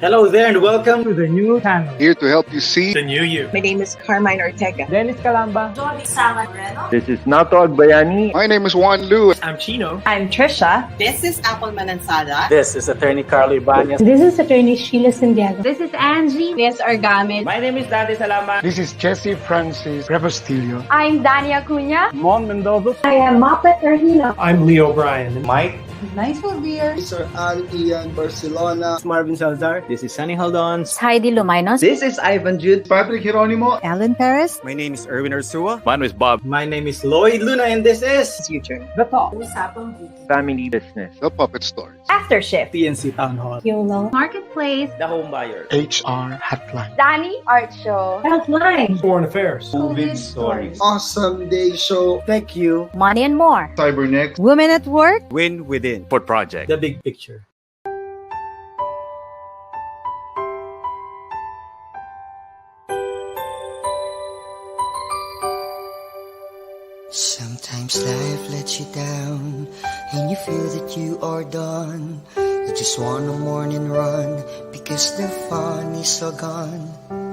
Hello there and welcome to the new channel. Here to help you see the new you. My name is Carmine Ortega. Dennis Calamba. Jody Sama Moreno. This is Nato Agbayani. My name is Juan Lu. I'm Chino. I'm Trisha. This is Apple Manansada. This is Attorney Carlo Ibanez. This is Attorney Sheila Santiago. This is Angie. This is Argamid. My name is Dante Salama. This is Jesse Francis Rebustillo. I'm Dania Cunha. Mon Mendoza. I am Mapet Erhina. I'm Leo Bryan. Mike. Nice for beer. Sir Al Ian Barcelona. Marvin Salazar. This is Sunny Haldons. Heidi Lumainos. This is Ivan Jude. Patrick Geronimo. Alan Perez. My name is Erwin Ursua. Mine is Bob. My name is Lloyd Luna and this is Future. The Talk. Usapang Buti. Family Business. The Puppet Stories. After Shift. PNC Town Hall. YOLO. Marketplace. The Home Buyer. HR Hotline. Danny Art Show. Hotline. Foreign Affairs. COVID Stories. Awesome Day Show. Thank you. Money and More. Cybernext. Women at Work. Win Within. Port Project. The Big Picture. Sometimes life lets you down and you feel that you are done. You just want a morning run because the fun is all gone.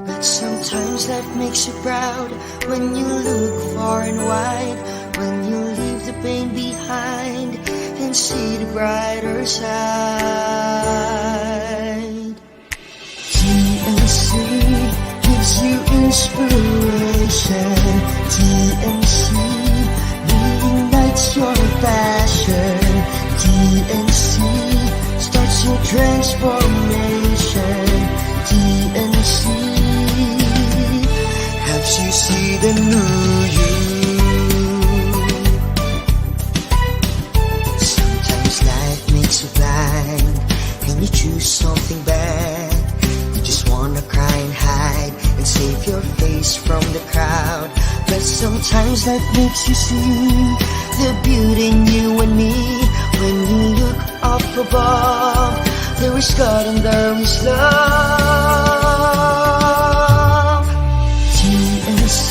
But sometimes life makes you proud when you look far and wide, when you leave the pain behind and see the brighter side. TNC gives you inspiration. TNC reignites your passion. TNC starts your transformation. TNC helps you see the new you. Sometimes life makes you blind and you choose something bad. You just wanna cry and hide and save your face from the crowd. But sometimes life makes you see the beauty in you and me. When you look up above, there is God and there is love. TNC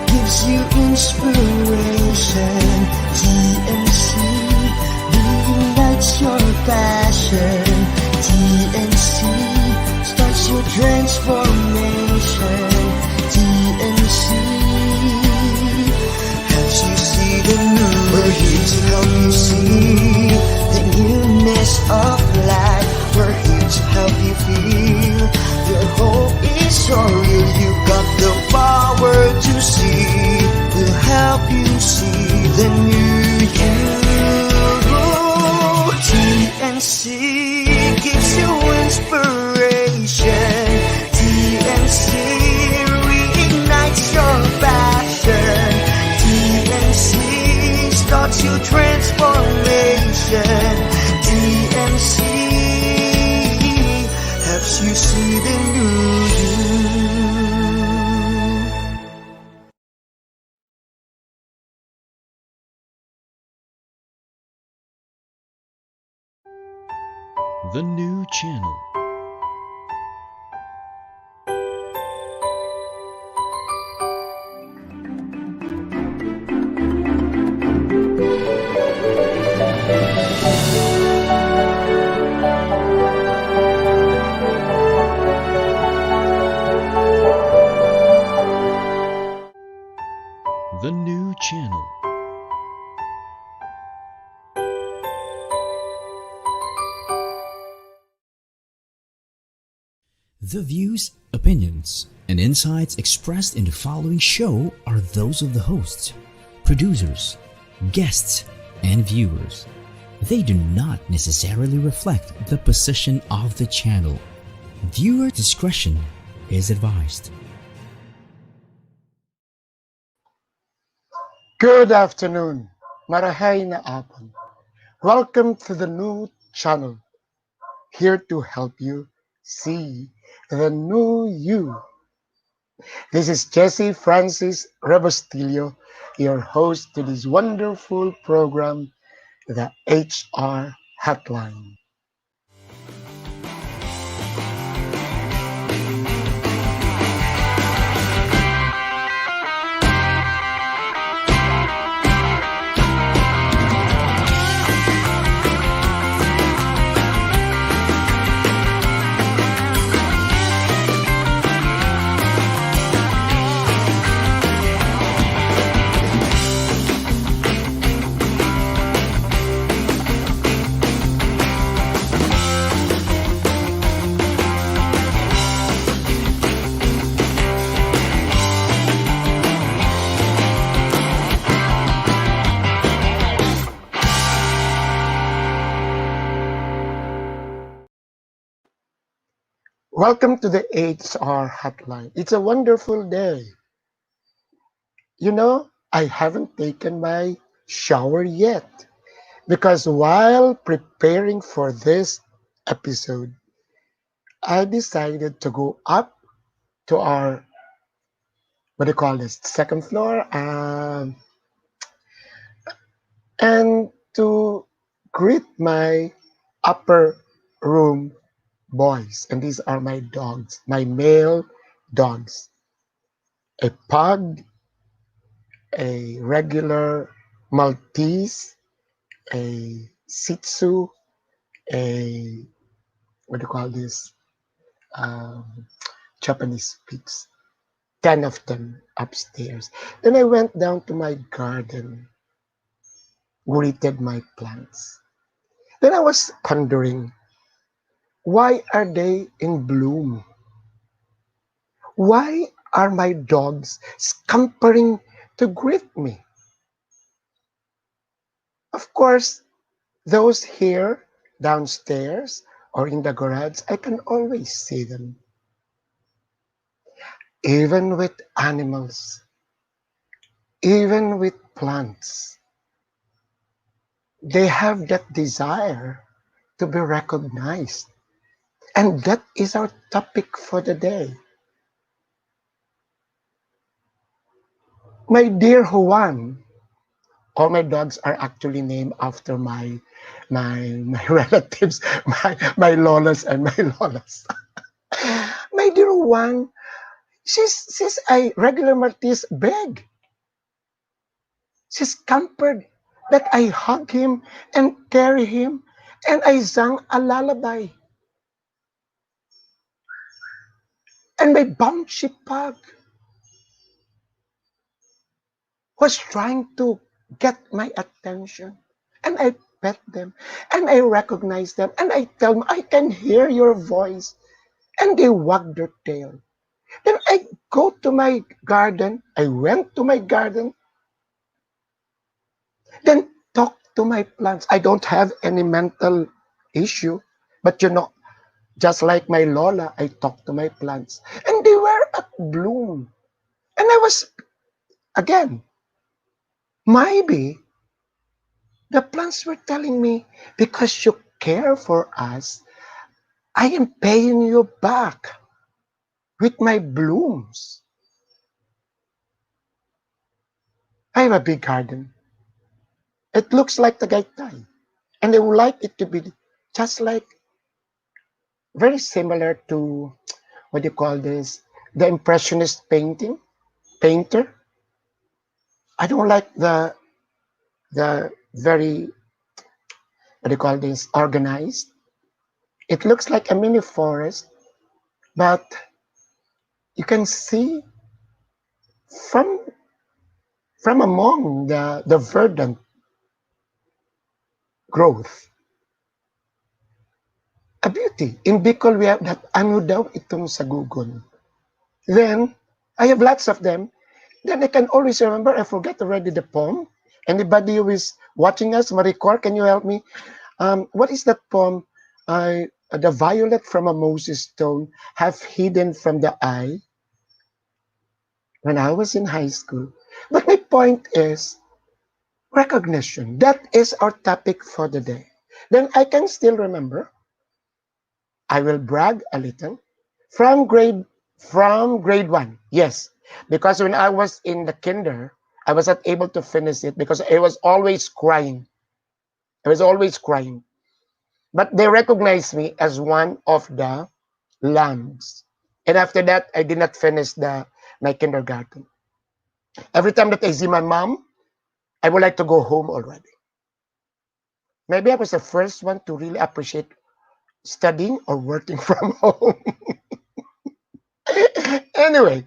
gives you inspiration. TNC reignites your passion. TNC starts your transformation. TNC helps you see the new. We're here to help you see the newness of life. We're here to help you feel your hope is so real. You got the power to see. We'll help you see the new you. TNC gives you inspiration. TNC reignites your passion. TNC starts your transformation. TNC helps you see the new you. The new channel. The new channel. The views, opinions, and insights expressed in the following show are those of the hosts, producers, guests, and viewers. They do not necessarily reflect the position of the channel. Viewer discretion is advised. Good afternoon. Marahay na apon. Welcome to the new channel. Here to help you see the new you. This is Jesse Francis Rebustillo, your host to this wonderful program, the HR Hotline. Welcome to the HR Hotline. It's a wonderful day. You know, I haven't taken my shower yet because while preparing for this episode, I decided to go up to our, what do you call this, second floor, and to greet my upper room boys. And these are my dogs, my male dogs. A pug, a regular Maltese, a Shih Tzu, a, what do you call this, Japanese Spitz. 10 of them upstairs. Then I went down to my garden, greeted my plants. Then I was pondering, why are they in bloom? Why are my dogs scampering to greet me? Of course, those here downstairs or in the garage, I can always see them. Even with animals, even with plants, they have that desire to be recognized. And that is our topic for the day. My dear Juan, all my dogs are actually named after my relatives, my lolas and my lolas. My dear Juan, she's a regular Maltese beg. She's scampered that I hug him and carry him, and I sang a lullaby. And my bouncy pug was trying to get my attention. And I pet them, and I recognize them, and I tell them, I can hear your voice. And they wag their tail. Then I go to my garden. I went to my garden, then talk to my plants. I don't have any mental issue, but you know, just like my Lola, I talk to my plants. And they were at bloom. And I was, again, maybe the plants were telling me, because you care for us, I am paying you back with my blooms. I have a big garden. It looks like the Tagaytay. And I would like it to be just like, very similar to, what do you call this, the Impressionist painter. I don't like the very, what do you call this, organized. It looks like a mini forest, but you can see from among the verdant growth, a beauty. In Bicol, we have that ano daw itong sagugon. Then, I have lots of them. Then I can always remember, I forget already the poem. Anybody who is watching us, Maricor, can you help me? What is that poem? The violet from a Moses stone, half hidden from the eye, when I was in high school. But my point is, recognition. That is our topic for the day. Then I can still remember, I will brag a little, from grade 1. Yes, because when I was in the kinder, I was not able to finish it because I was always crying. I was always crying. But they recognized me as one of the lambs. And after that, I did not finish my kindergarten. Every time that I see my mom, I would like to go home already. Maybe I was the first one to really appreciate studying or working from home. Anyway,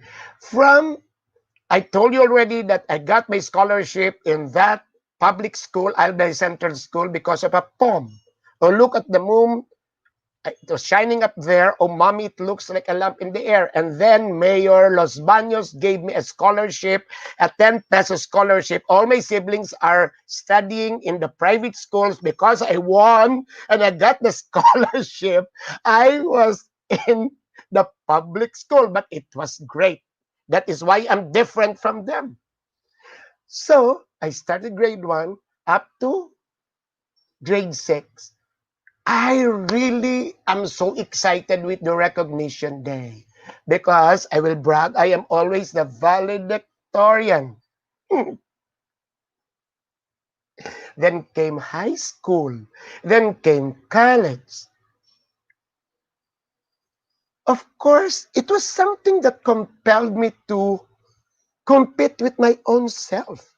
I told you already that I got my scholarship in that public school, Albay Central School, because of a poem. Oh, look at the moon. It was shining up there. Oh, mommy, it looks like a lamp in the air. And then Mayor Los Baños gave me a scholarship, a 10 peso scholarship. All my siblings are studying in the private schools because I won and I got the scholarship. I was in public school, but it was great. That is why I'm different from them. So I started grade 1 up to grade 6. I really am so excited with the recognition day because I will brag, I am always the valedictorian. Then came high school. Then came college. Of course, it was something that compelled me to compete with my own self.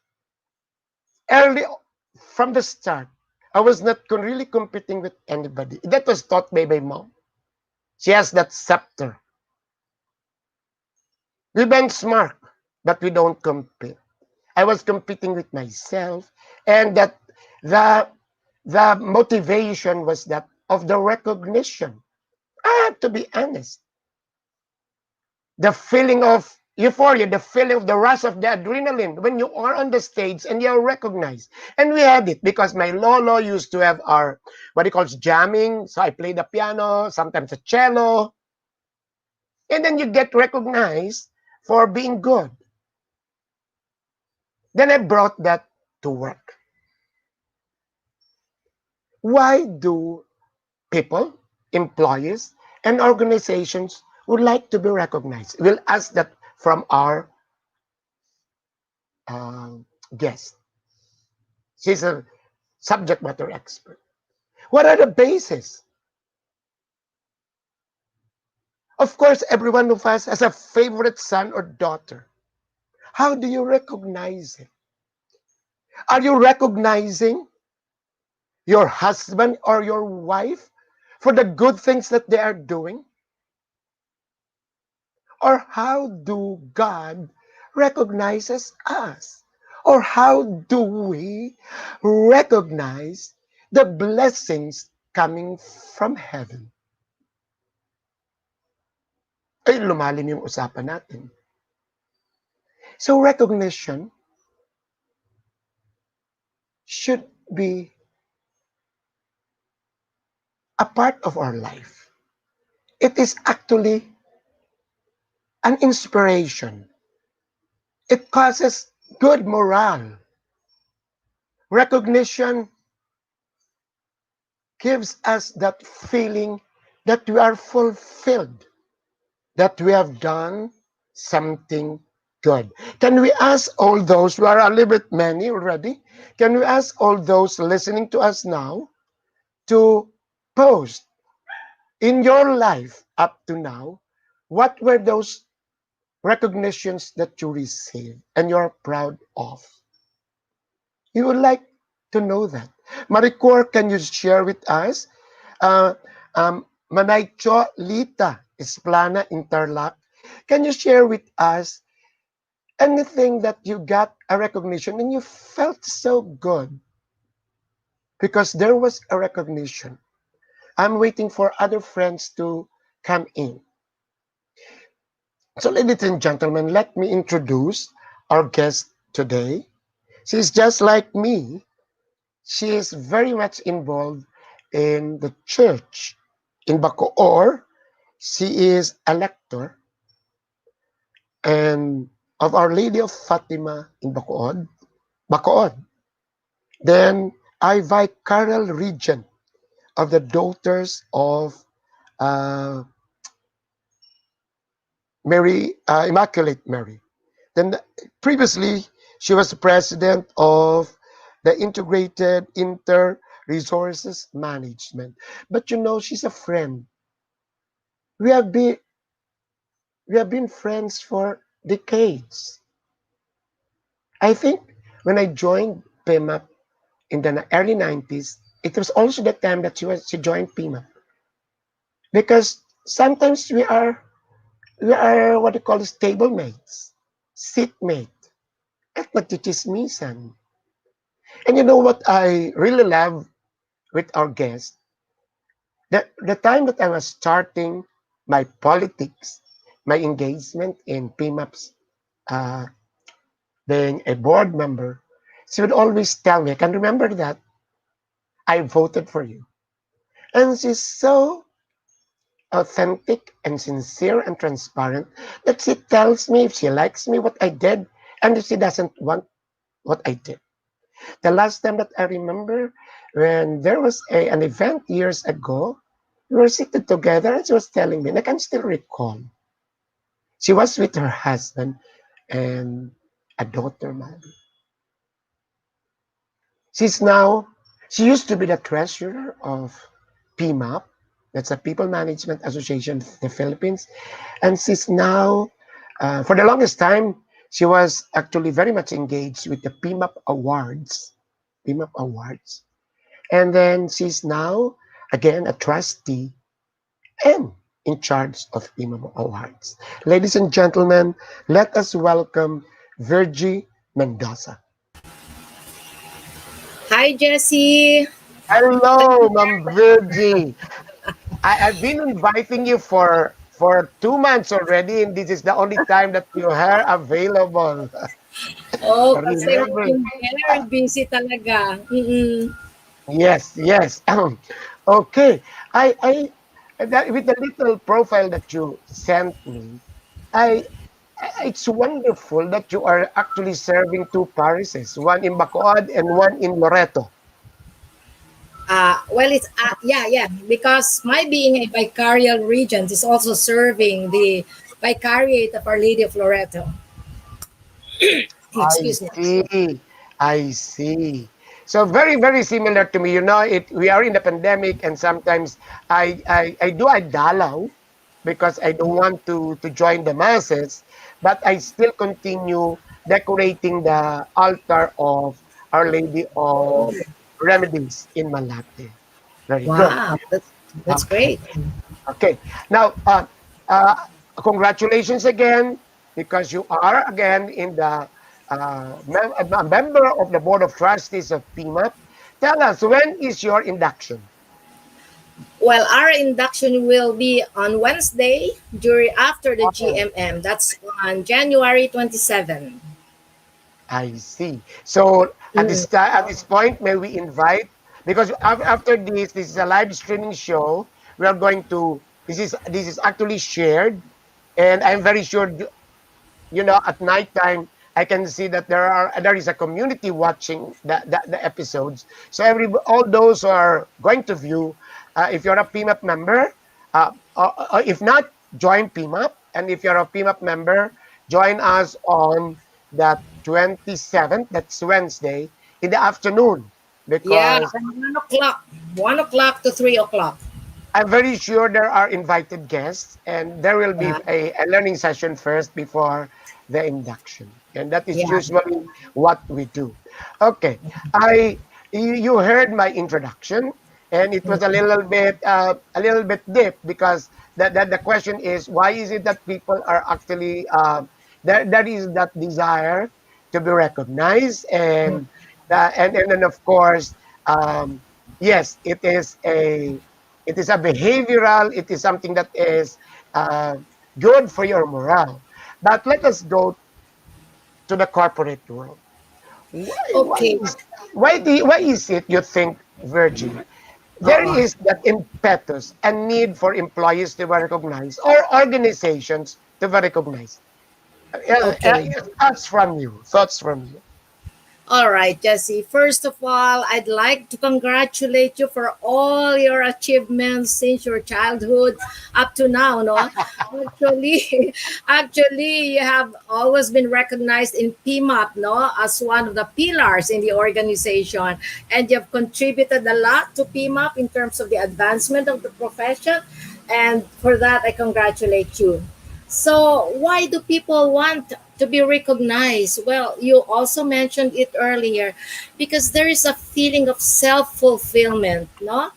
Early from the start, I was not really competing with anybody. That was taught by my mom. She has that scepter. We benchmark, but we don't compete. I was competing with myself, and that the motivation was that of the recognition. I have to be honest. The feeling of euphoria, the feeling of the rush of the adrenaline when you are on the stage and you're recognized. And we had it because my lolo used to have our, what he calls jamming. So I played the piano, sometimes the cello. And then you get recognized for being good. Then I brought that to work. Why do people, employees, and organizations would like to be recognized? We'll ask that from our guest. She's a subject matter expert. What are the bases? Of course, every one of us has a favorite son or daughter. How do you recognize it? Are you recognizing your husband or your wife for the good things that they are doing? Or how do God recognizes us? Or how do we recognize the blessings coming from heaven? Ay, lumalim yung usapan natin. So recognition should be a part of our life. It is actually an inspiration. It causes good morale. Recognition gives us that feeling that we are fulfilled, that we have done something good. Can we ask all those who are a little bit many already? Can we ask all those listening to us now to post in your life up to now, what were those recognitions that you received and you're proud of? You would like to know that. Maricor, can you share with us? Manaycho Lita Esplana Interlock, can you share with us anything that you got a recognition and you felt so good because there was a recognition? I'm waiting for other friends to come in. So, ladies and gentlemen, let me introduce our guest today. She's just like me. She is very much involved in the church in Bacoor. She is a lector and of Our Lady of Fatima in Bacood. Then I vicarial regent of the Daughters of Mary, Immaculate Mary. Then previously, she was the president of the Integrated Inter-Resources Management. But you know, she's a friend. We have been friends for decades. I think when I joined PMAP in the early 90s, it was also the time that she joined PMAP. Because sometimes we are what you call stablemates, seatmate, at nagchichismisan. And you know what I really love with our guest? The time that I was starting my politics, my engagement in PMAPs, being a board member, she would always tell me, I can remember that, I voted for you. And she's so authentic and sincere and transparent that she tells me if she likes me, what I did, and if she doesn't want what I did. The last time that I remember, when there was an event years ago, we were seated together and she was telling me, and I can still recall, she was with her husband and a daughter, man. She's now, she used to be the treasurer of PMAP, that's a People Management Association of the Philippines, and she's now, for the longest time, she was actually very much engaged with the PMAP Awards, PMAP Awards. And then she's now, again, a trustee and in charge of PMAP Awards. Ladies and gentlemen, let us welcome Virgie Mendoza. Hi, Jessie. Hello, Ma'am Virgie. I've been inviting you for 2 months already, and this is the only time that you are available. Oh, kasi Remember? very busy talaga. Yes, yes. Okay. With the little profile that you sent me, I it's wonderful that you are actually serving two parishes, one in Bacoad and one in Loreto. Well, it's yeah, because my being a vicarial regent is also serving the vicariate of Our Lady of Loreto. I Excuse me. see. I see. So very, very similar to me. You know, we are in the pandemic, and sometimes I do a dalaw because I don't want to join the masses, but I still continue decorating the altar of Our Lady of Remedies in Malate. Very good. Wow, that's Okay. great. Okay. Now, uh, congratulations again because you are again in the a member of the board of trustees of PMAP. Tell us, when is your induction? Well, our induction will be on Wednesday during after the Oh, GMM. That's on January 27. I see. So at this point, may we invite, because after this is a live streaming show. We are going to this is actually shared, and I'm very sure at nighttime I can see that there is a community watching the episodes. So all those who are going to view, if you're a PMAP member, if not, join PMAP, and if you're a PMAP member, join us on that 27th, that's Wednesday, in the afternoon, Yeah, because from 1 o'clock, 1 o'clock to 3 o'clock. I'm very sure there are invited guests, and there will be Yeah, a learning session first before the induction. And that is yeah. usually what we do. Okay. You heard my introduction, and it was a little bit deep, because the question is, why is it that people are actually there is that desire to be recognized, and then of course, yes, it is a behavioral, it is something that is uh, good for your morale. But let us go to the corporate world. Okay. Why is it you think, Virgie, there Oo. is that impetus and need for employees to be recognized or organizations to be recognized? Okay. Thoughts from you. Thoughts from you. All right, Jesse. First of all, I'd like to congratulate you for all your achievements since your childhood up to now. No, actually, actually, you have always been recognized in PMAP, no, as one of the pillars in the organization, and you've contributed a lot to PMAP in terms of the advancement of the profession, and for that, I congratulate you. So, why do people want to be recognized? Well, you also mentioned it earlier, because there is a feeling of self fulfillment, no?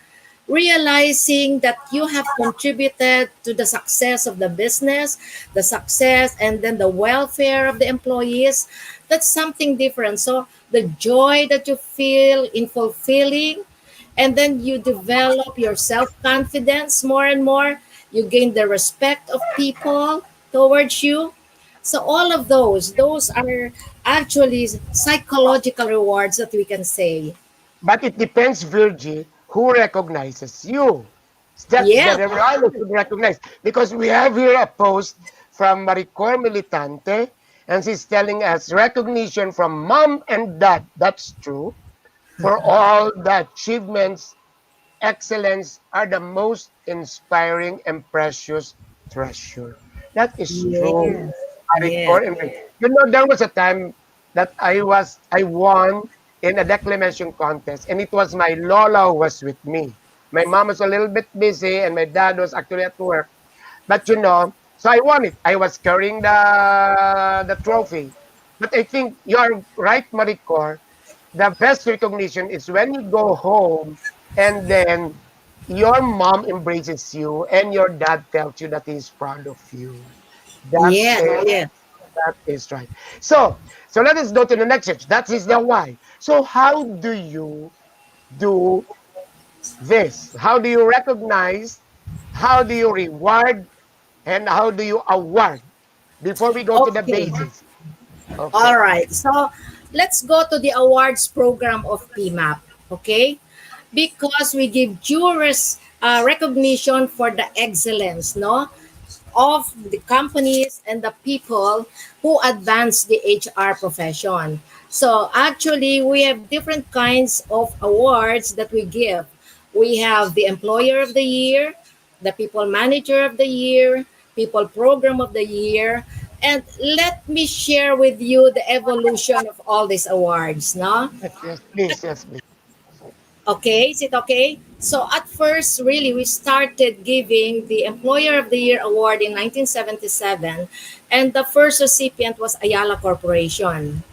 Realizing that you have contributed to the success of the business, the success, and then the welfare of the employees. That's something different. So, the joy that you feel in fulfilling, and then you develop your self confidence more and more. You gain the respect of people towards you. So all of those are actually psychological rewards that we can say. But it depends, Virgie, who recognizes you. That's Yeah. the reality to be recognized. Because we have here a post from Maricor Militante, and she's telling us recognition from mom and dad. That's true. For all the achievements, excellence are the most inspiring and precious treasure. That is true. Yes. Yes. Maricor. You know, there was a time that I won in a declamation contest, and it was my Lola who was with me. My mom was a little bit busy, and my dad was actually at work. But you know, so I won it. I was carrying the trophy. But I think you're right, Maricor. The best recognition is when you go home and then your mom embraces you and your dad tells you that he's proud of you. That Yes. is Yes. that is right. So let us go to the next stage. That is the why. So how do you do this? How do you recognize? How do you reward? And how do you award? Before we go to the Okay. basics. Okay. All right. So let's go to the awards program of PMAP. Okay. Because we give due recognition for the excellence, no, of the companies and the people who advance the HR profession. So actually, we have different kinds of awards that we give. We have the Employer of the Year, the People Manager of the Year, People Program of the Year, and let me share with you the evolution of all these awards, no? Yes, please. Yes, please. Okay, is it okay? So at first, really, we started giving the Employer of the Year award in 1977, and the first recipient was Ayala Corporation.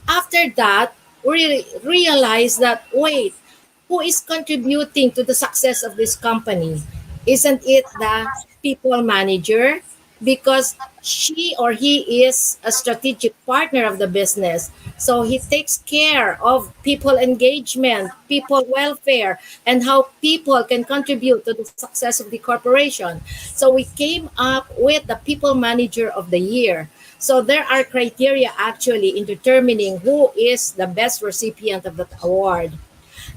After that, we realized that, wait, who is contributing to the success of this company? Isn't it the people manager? Because she or he is a strategic partner of the business. So he takes care of people engagement, people welfare, and how people can contribute to the success of the corporation. So we came up with the people manager of the year. So there are criteria actually in determining who is the best recipient of that award.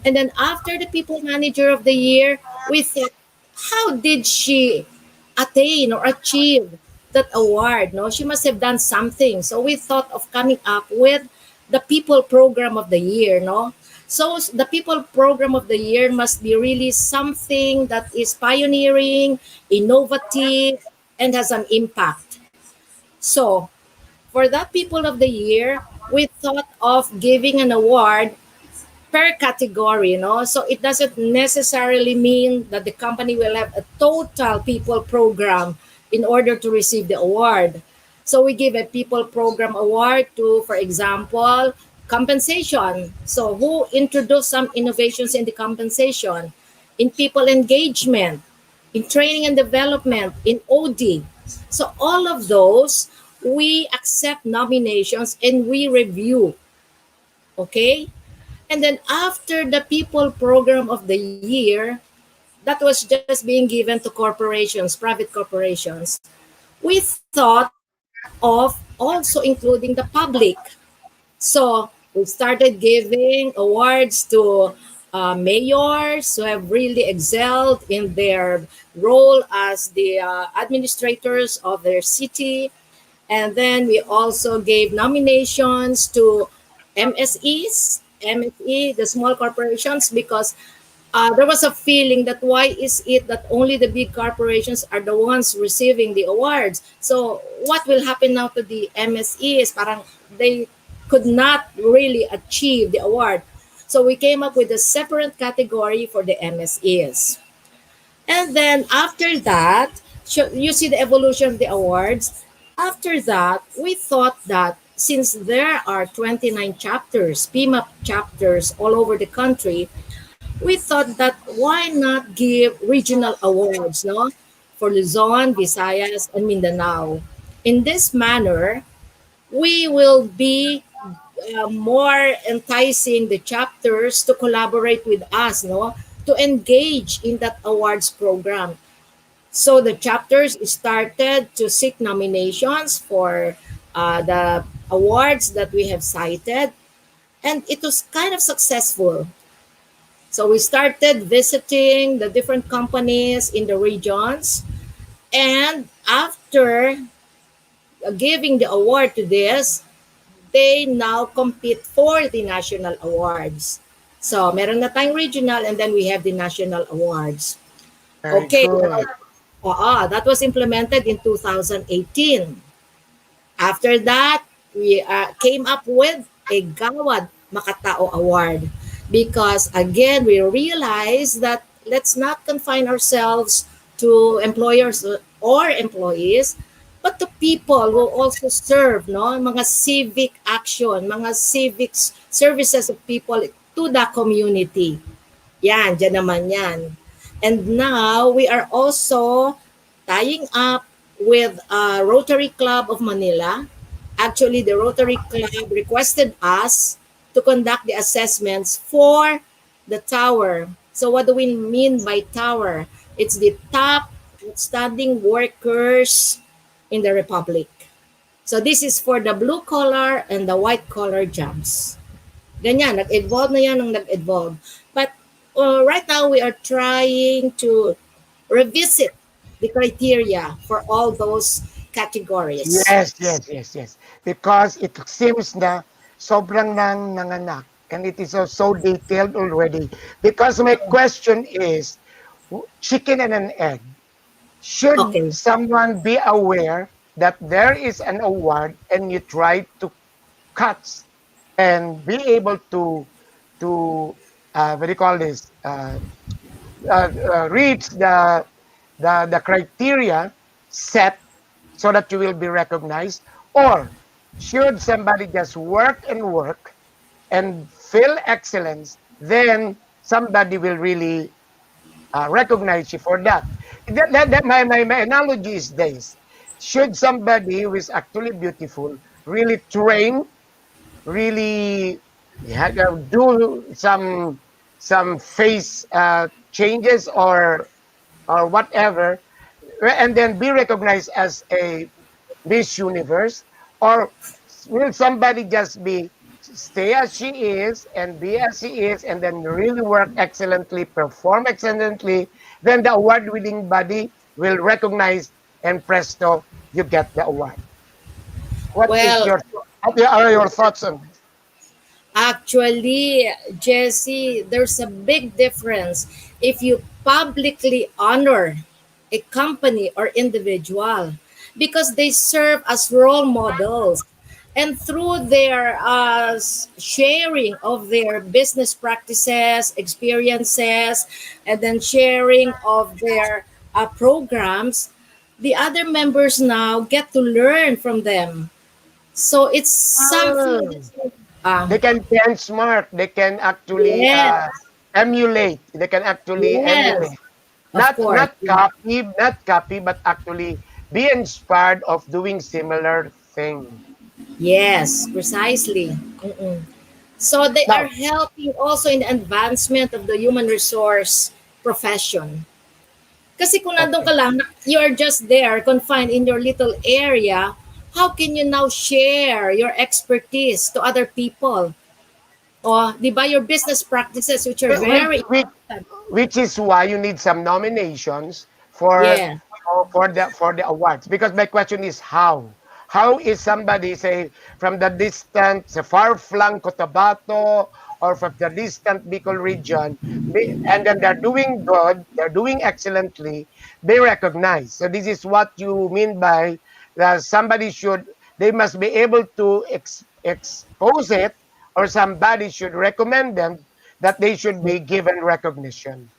And then after the people manager of the year, we thought, how did she attain or achieve that award? No, she must have done something. So we thought of coming up with the people program of the year. No, so the people program of the year must be really something that is pioneering, innovative, and has an impact. So for that people of the year, we thought of giving an award per category, so it doesn't necessarily mean that the company will have a total people program in order to receive the award. So we give a people program award to, for example, compensation. So who introduced some innovations in the compensation, in people engagement, in training and development, in OD. So all of those, we accept nominations and we review. Okay, and then after the people program of the year, that was just being given to corporations, private corporations, we thought of also including the public. So we started giving awards to mayors who have really excelled in their role as the administrators of their city. And then we also gave nominations to MSE, the small corporations, because there was a feeling that why is it that only the big corporations are the ones receiving the awards? So what will happen now to the MSEs? Parang they could not really achieve the award. So we came up with a separate category for the MSEs. And then after that, you see the evolution of the awards. After that, we thought that since there are 29 chapters, PMAP chapters all over the country, we thought that why not give regional awards, no, for Luzon, Visayas, and Mindanao. In this manner, we will be more enticing the chapters to collaborate with us, no, to engage in that awards program. So the chapters started to seek nominations for the awards that we have cited, and it was kind of successful. So we started visiting the different companies in the regions. And after giving the award to this, they now compete for the national awards. So meron na tayong regional and then we have the national awards. Very Okay. good. That was implemented in 2018. After that, we came up with a Gawad Makatao Award because again, we realized that let's not confine ourselves to employers or employees, but to people who also serve, no, mga civic action, mga civic services of people to the community. Yan, dyan naman yan. And now we are also tying up with Rotary Club of Manila. Actually, the Rotary Club requested us to conduct the assessments for the tower. So what do we mean by tower? It's the top outstanding workers in the Republic. So this is for the blue collar and the white collar jobs. Ganyan, nag-evolve na yan ng nag-evolve. But right now, we are trying to revisit the criteria for all those categories. Yes. Because it seems na sobrang nang nanganak and it is so detailed already. Because my question is, chicken and an egg. Should someone be aware that there is an award and you try to cut and be able to what do you call this? Reach the criteria set so that you will be recognized, or should somebody just work and feel excellence, then somebody will really recognize you for that. My analogy is this: should somebody who is actually beautiful really train, really do some face changes or whatever, and then be recognized as a Miss Universe, or will somebody just stay as she is and be as she is and then really work excellently, perform excellently, then the award-winning body will recognize and presto, you get the award. What are your thoughts on this? Actually, Jesse, there's a big difference if you publicly honor a company or individual because they serve as role models. And through their sharing of their business practices, experiences, and then sharing of their programs, the other members now get to learn from them. So it's something they can benchmark, they can actually emulate, they can actually emulate. Not copy, but actually be inspired of doing similar thing. Yes, precisely. So they are helping also in the advancement of the human resource profession. Kasi kung nandun ka lang, you're just there, confined in your little area, how can you now share your expertise to other people? O, di ba, your business practices, which are very important. Which is why you need some nominations for the awards. Because my question is how? How is somebody, say, from the distant, far-flung Cotabato, or from the distant Bicol region, and then they're doing good, they're doing excellently, they recognize. So this is what you mean by that they must be able to expose it, or somebody should recommend them that they should be given recognition.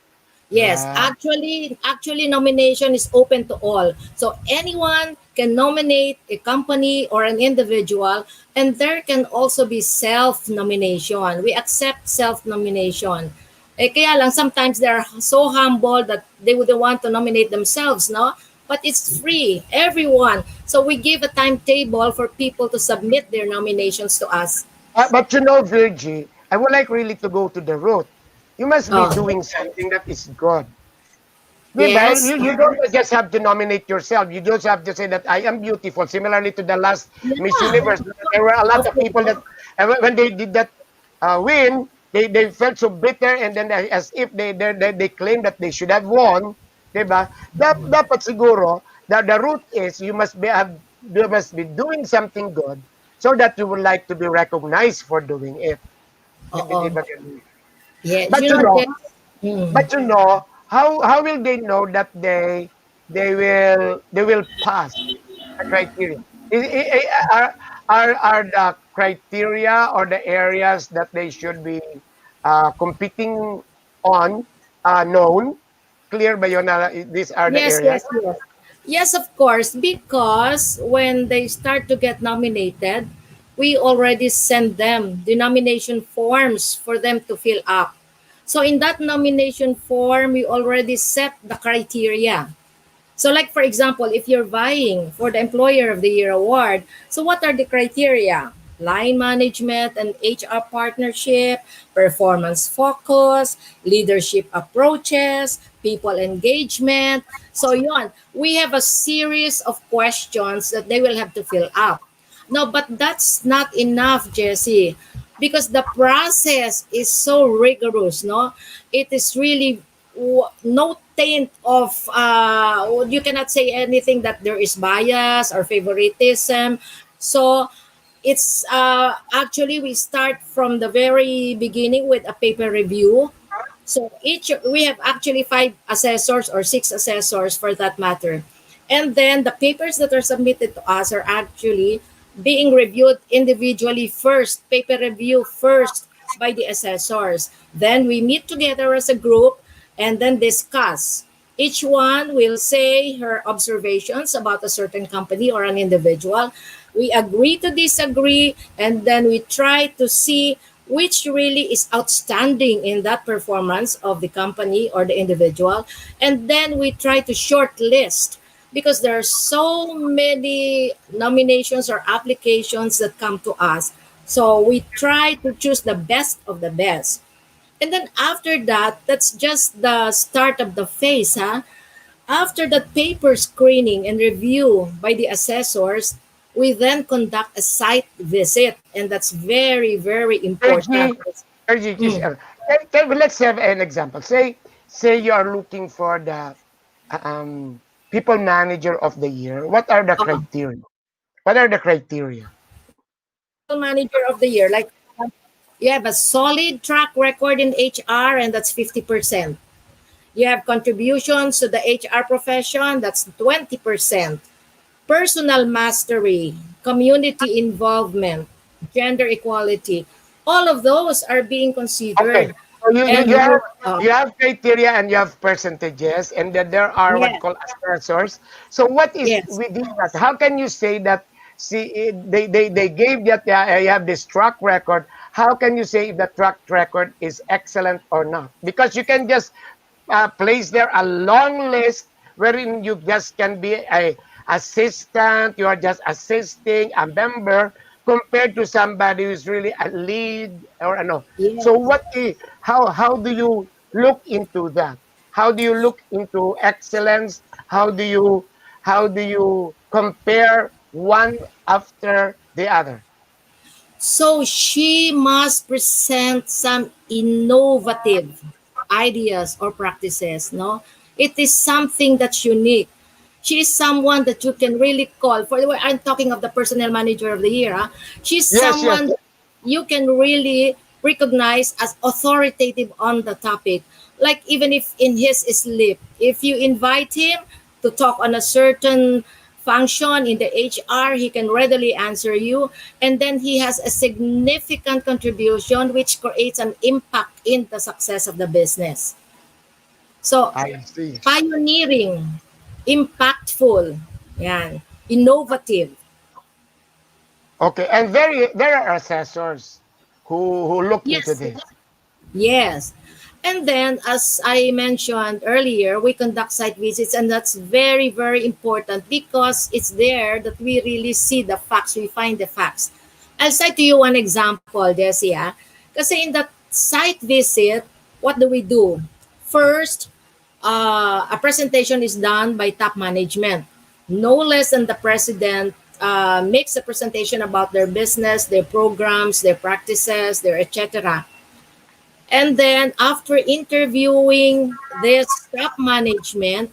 Yes, actually nomination is open to all. So anyone can nominate a company or an individual, and there can also be self-nomination. We accept self-nomination. Kaya lang, sometimes they're so humble that they wouldn't want to nominate themselves, no? But it's free, everyone. So we give a timetable for people to submit their nominations to us. But you know, Virgie, I would like really to go to the root. You must be doing something that is good. Yes. You don't just have to nominate yourself. You just have to say that I am beautiful. Similarly to the last Miss Universe, there were a lot of people that when they did that win, they felt so bitter, and then as if they claim that they should have won, diba? Dapat siguro the root is you must be doing something good so that you would like to be recognized for doing it. Oo. Diba ganun? Yeah, But you you know, know, Jen, mm. but you know, how will they know that they will pass the criteria? Are the criteria or the areas that they should be competing on known? Clear ba yun na these are the Yes, areas? yes, yes. Yes, of course, because when they start to get nominated, we already send them the nomination forms for them to fill up. So in that nomination form, we already set the criteria. So like for example, if you're vying for the Employer of the Year award, so what are the criteria? Line management and HR partnership, performance focus, leadership approaches, people engagement. So yon, we have a series of questions that they will have to fill up. No, but that's not enough, Jesse, because the process is so rigorous, no? It is really no taint of you cannot say anything that there is bias or favoritism. So it's actually we start from the very beginning with a paper review. So each we have actually 5 assessors or 6 assessors for that matter. And then the papers that are submitted to us are actually being reviewed individually first, paper review first by the assessors. Then we meet together as a group and then discuss. Each one will say her observations about a certain company or an individual. We agree to disagree, and then we try to see which really is outstanding in that performance of the company or the individual. And then we try to shortlist because there are so many nominations or applications that come to us. So we try to choose the best of the best. And then after that, that's just the start of the phase, huh? After that paper screening and review by the assessors, we then conduct a site visit, and that's very, very important. Let's have an example. Say you are looking for the people manager of the year. What are the criteria? What are the criteria? People manager of the year, like you have a solid track record in HR, and that's 50%. You have contributions to the HR profession, that's 20%. Personal mastery, community involvement, gender equality, all of those are being considered. Okay. So you have criteria and you have percentages, and then there are what yes. called assessors. So what is Yes. within that? How can you say that? See, they gave that you have this track record. How can you say if the track record is excellent or not? Because you can just place there a long list wherein you just can be a assistant, you are just assisting a member compared to somebody who's really a lead or no. Yes. So how do you look into that? How do you look into excellence? How do you compare one after the other? So she must present some innovative ideas or practices, no? It is something that's unique. She is someone that you can really call for the way I'm talking of the personnel manager of the year. Huh? She's someone that you can really recognize as authoritative on the topic. Like even if in his sleep, if you invite him to talk on a certain function in the HR, he can readily answer you. And then he has a significant contribution which creates an impact in the success of the business. So, I see. pioneering, impactful, yan, innovative. Okay, and there are assessors who look into this. Yes. And then, as I mentioned earlier, we conduct site visits, and that's very, very important because it's there that we really see the facts, we find the facts. I'll cite to you one example, Jessie. Kasi in that site visit, what do we do? First, a presentation is done by top management. No less than the president makes a presentation about their business, their programs, their practices, their etc. And then after interviewing this top management,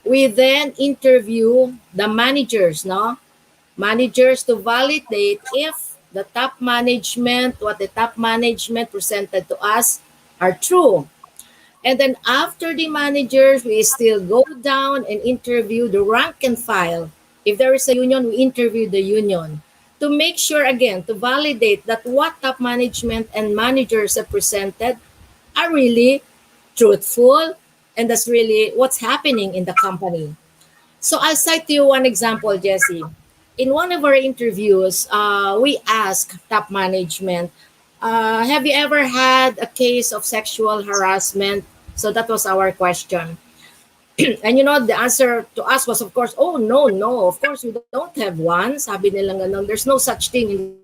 we then interview the managers, no? Managers to validate if the top management, what the top management presented to us are true. And then after the managers, we still go down and interview the rank and file. If there is a union, we interview the union to make sure, again, to validate that what top management and managers have presented are really truthful, and that's really what's happening in the company. So I'll cite to you one example, Jesse. In one of our interviews, we asked top management, have you ever had a case of sexual harassment? So that was our question. And the answer to us was, of course, oh, no, no, of course, we don't have one. Sabi nilang ganun, there's no such thing in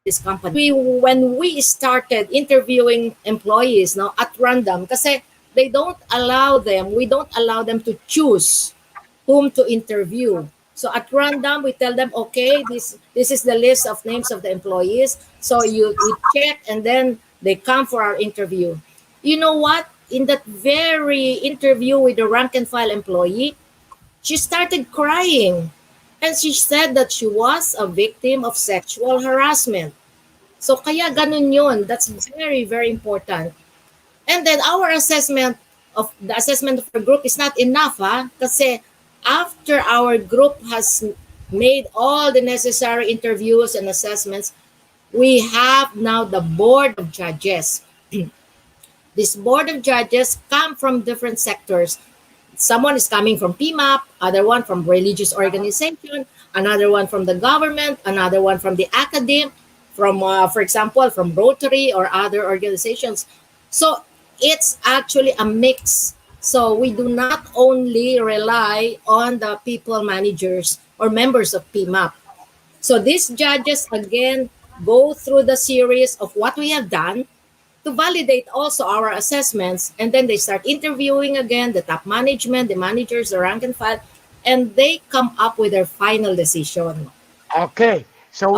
this company. When we started interviewing employees at random, kasi we don't allow them to choose whom to interview. So at random, we tell them, okay, this is the list of names of the employees. So we check, and then they come for our interview. You know what? In that very interview with the rank and file employee, she started crying. And she said that she was a victim of sexual harassment. So kaya ganun yun. That's very, very important. And then our assessment of our group is not enough, kasi after our group has made all the necessary interviews and assessments, we have now the board of judges. This board of judges come from different sectors. Someone is coming from PMAP, other one from religious organization, another one from the government, another one from the academe, from, for example, from Rotary or other organizations. So it's actually a mix. So we do not only rely on the people managers or members of PMAP. So these judges, again, go through the series of what we have done to validate also our assessments. And then they start interviewing again the top management, the managers, the rank and file, and they come up with their final decision. Okay. So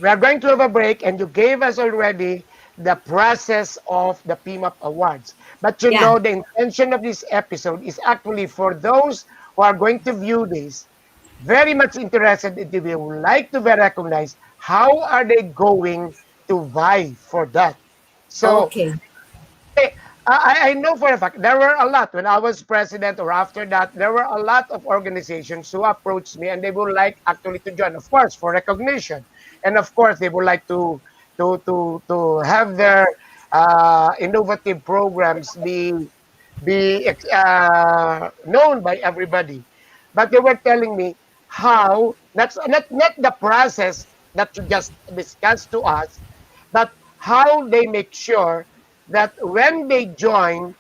we are going to have a break, and you gave us already the process of the PMAP Awards. But you know, the intention of this episode is actually for those who are going to view this, very much interested if they would like to be recognized, how are they going to vie for that? So, I know for a fact, there were a lot, when I was president or after that, there were a lot of organizations who approached me and they would like actually to join, of course, for recognition. And of course, they would like to have their innovative programs be known by everybody. But they were telling me how, not the process that you just discussed to us, but how they make sure that when they join,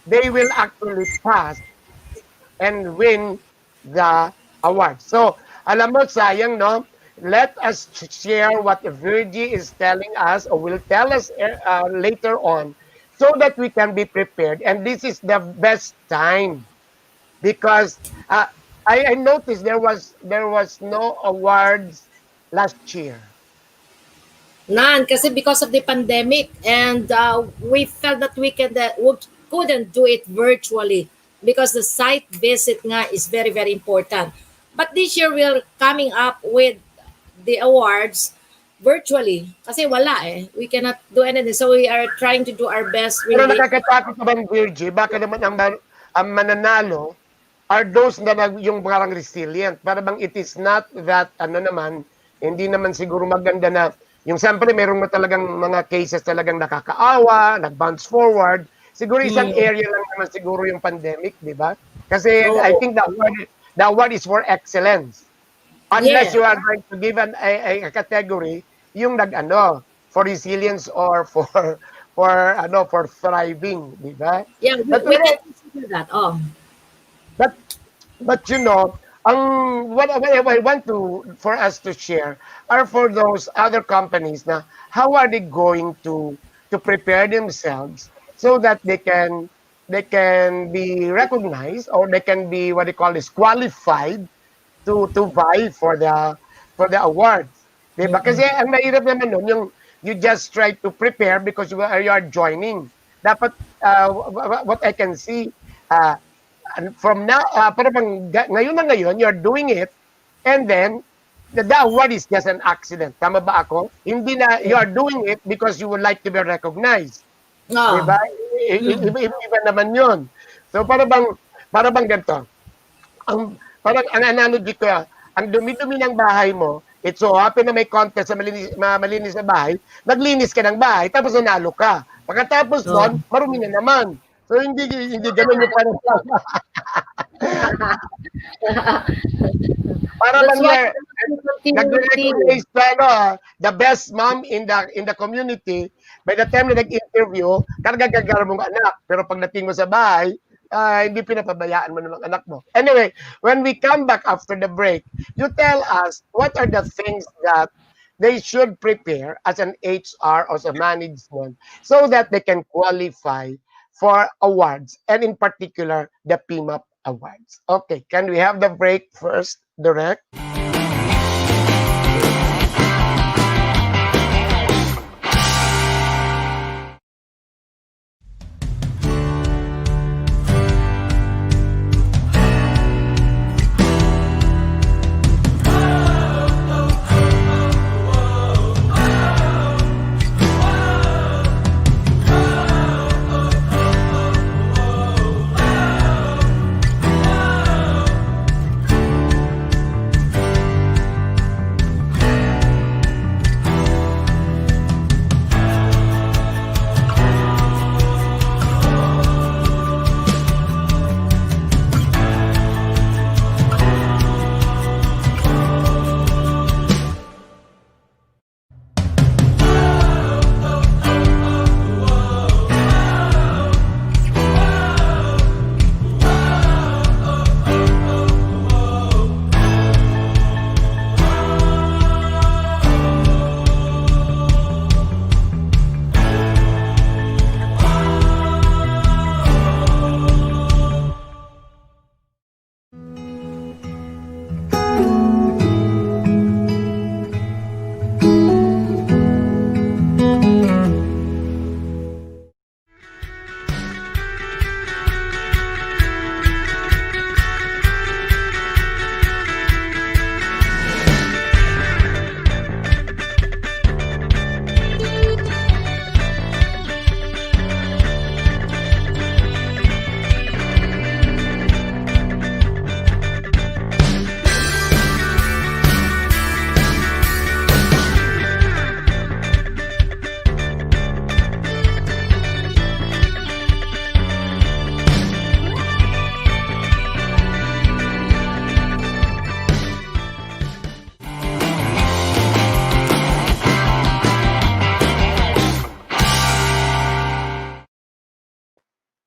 they will actually pass and win the award. So, alam mo, sayang, no? Let us share what Virgie is telling us or will tell us later on so that we can be prepared. And this is the best time because I noticed there was no awards last year. None, kasi because of the pandemic, and we felt that we couldn't do it virtually because the site visit nga is very, very important. But this year, we're coming up with the awards virtually kasi wala we cannot do anything, so we are trying to do our best really. Pero nakakatakot naman, Virgie, baka naman ang mananalo are those na yung parang resilient, para bang it is not that hindi naman siguro maganda na yung siyempre merong talagang mga cases talagang nakakaawa, nag-bounce forward, siguro isang area lang naman siguro yung pandemic, di ba? Kasi I think the award is for excellence. Unless you are going to give a category yung for resilience or for thriving, di ba? Yeah, we can consider that. But you know, what I want for us to share are for those other companies na how are they going to prepare themselves so that they can be recognized or they can be qualified to vie for the awards. Diba? Kasi ang mahirap naman nun, you just try to prepare because you are joining. Dapat, what I can see, and from now, para bang ngayon na ngayon, you're doing it, and then, the award is just an accident. Tama ba ako? Hindi na, you are doing it because you would like to be recognized. Diba? Iba naman yun. So, para bang ganito, parang ang analogy ko, ang dumi-dumi ng bahay mo, it so happen na may contest sa malinis na bahay, naglinis ka ng bahay, tapos nanalo ka. Pagkatapos doon, marumi na naman. So, hindi ganun yung parang para bang nag-recognize the best mom in the community. By the time na nag-interview, karga-gagar mong anak. Pero pagdating mo sa bahay, hindi pinapabayaan mo ng anak mo. Anyway, when we come back after the break, you tell us what are the things that they should prepare as an HR or as a management so that they can qualify for awards, and in particular, the PMAP awards. Okay, can we have the break first, Direct?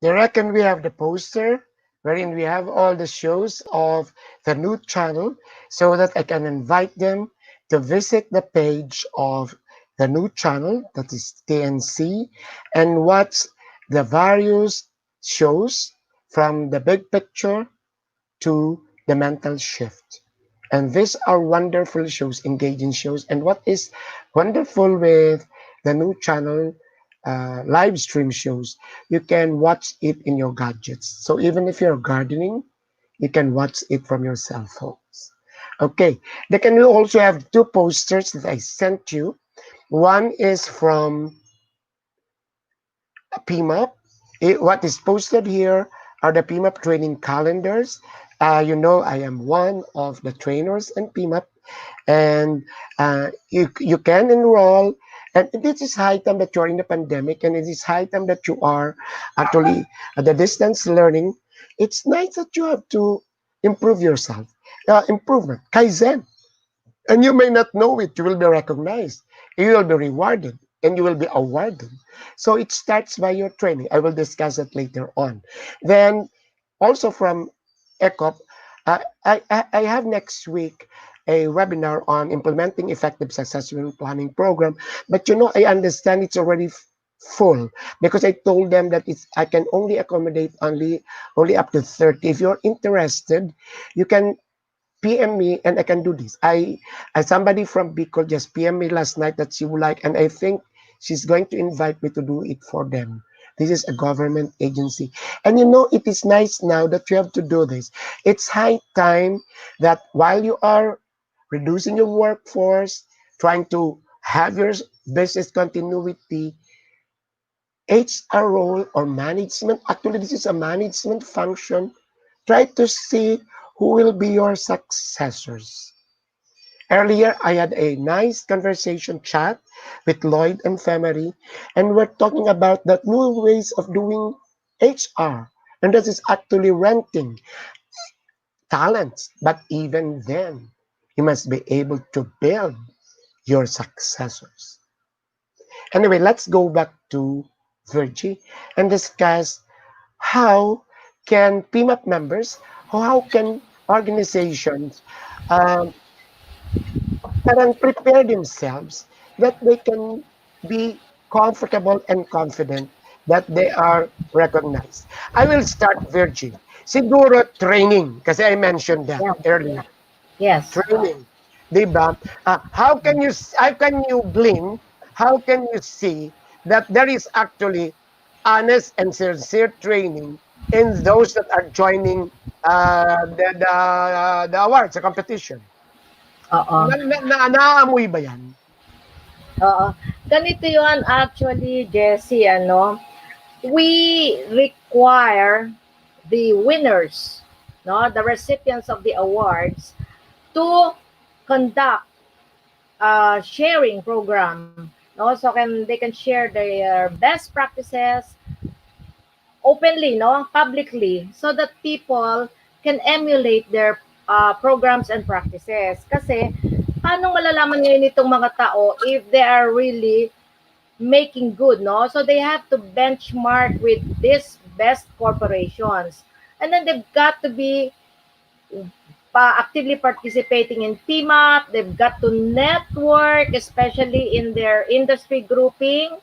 Direct, and we have the poster wherein we have all the shows of the new channel so that I can invite them to visit the page of the new channel, that is TNC, and watch the various shows from the big picture to the mental shift. And these are wonderful shows, engaging shows. And what is wonderful with the new channel live stream shows, you can watch it in your gadgets. So even if you're gardening, you can watch it from your cell phones. Okay, then can we also have two posters that I sent you. One is from PMAP. What is posted here are the PMAP training calendars. You know, I am one of the trainers in PMAP, and you can enroll. And this is high time that you're in the pandemic, and it is high time that you are actually at the distance learning. It's nice that you have to improve yourself. Improvement, Kaizen. And you may not know it, you will be recognized, you will be rewarded, and you will be awarded. So it starts by your training. I will discuss it later on. Then also from ECOP, I have next week a webinar on implementing effective succession planning program. But you know, I understand it's already full because I told them that I can only accommodate only up to 30. If you're interested, you can PM me and I can do this. Somebody from Bicol just PM me last night that she would like, and I think she's going to invite me to do it for them. This is a government agency. And it is nice now that you have to do this. It's high time that while you are reducing your workforce, trying to have your business continuity, HR role or management, actually this is a management function, try to see who will be your successors. Earlier, I had a nice conversation chat with Lloyd and Femery, and we're talking about the new ways of doing HR. And this is actually renting talents. But even then, you must be able to build your successors. Anyway, let's go back to Virgie and discuss how can PMAP members, how can organizations and prepare themselves that they can be comfortable and confident that they are recognized. I will start, Virgie. Siguro training, kasi I mentioned that earlier. Yes. Training. Diba? How can you glean, how can you see that there is actually honest and sincere training in those that are joining the awards, the competition? Naamoy ba yan? Oo. Ganito yun actually, Jessie, we require the winners, the recipients of the awards, to conduct a sharing program, so they can share their best practices openly, publicly, so that people can emulate their programs and practices. Kasi paano malalaman ngayon itong mga tao if they are really making good, So they have to benchmark with these best corporations. And then they've got to be actively participating in PMAP. They've got to network, especially in their industry grouping.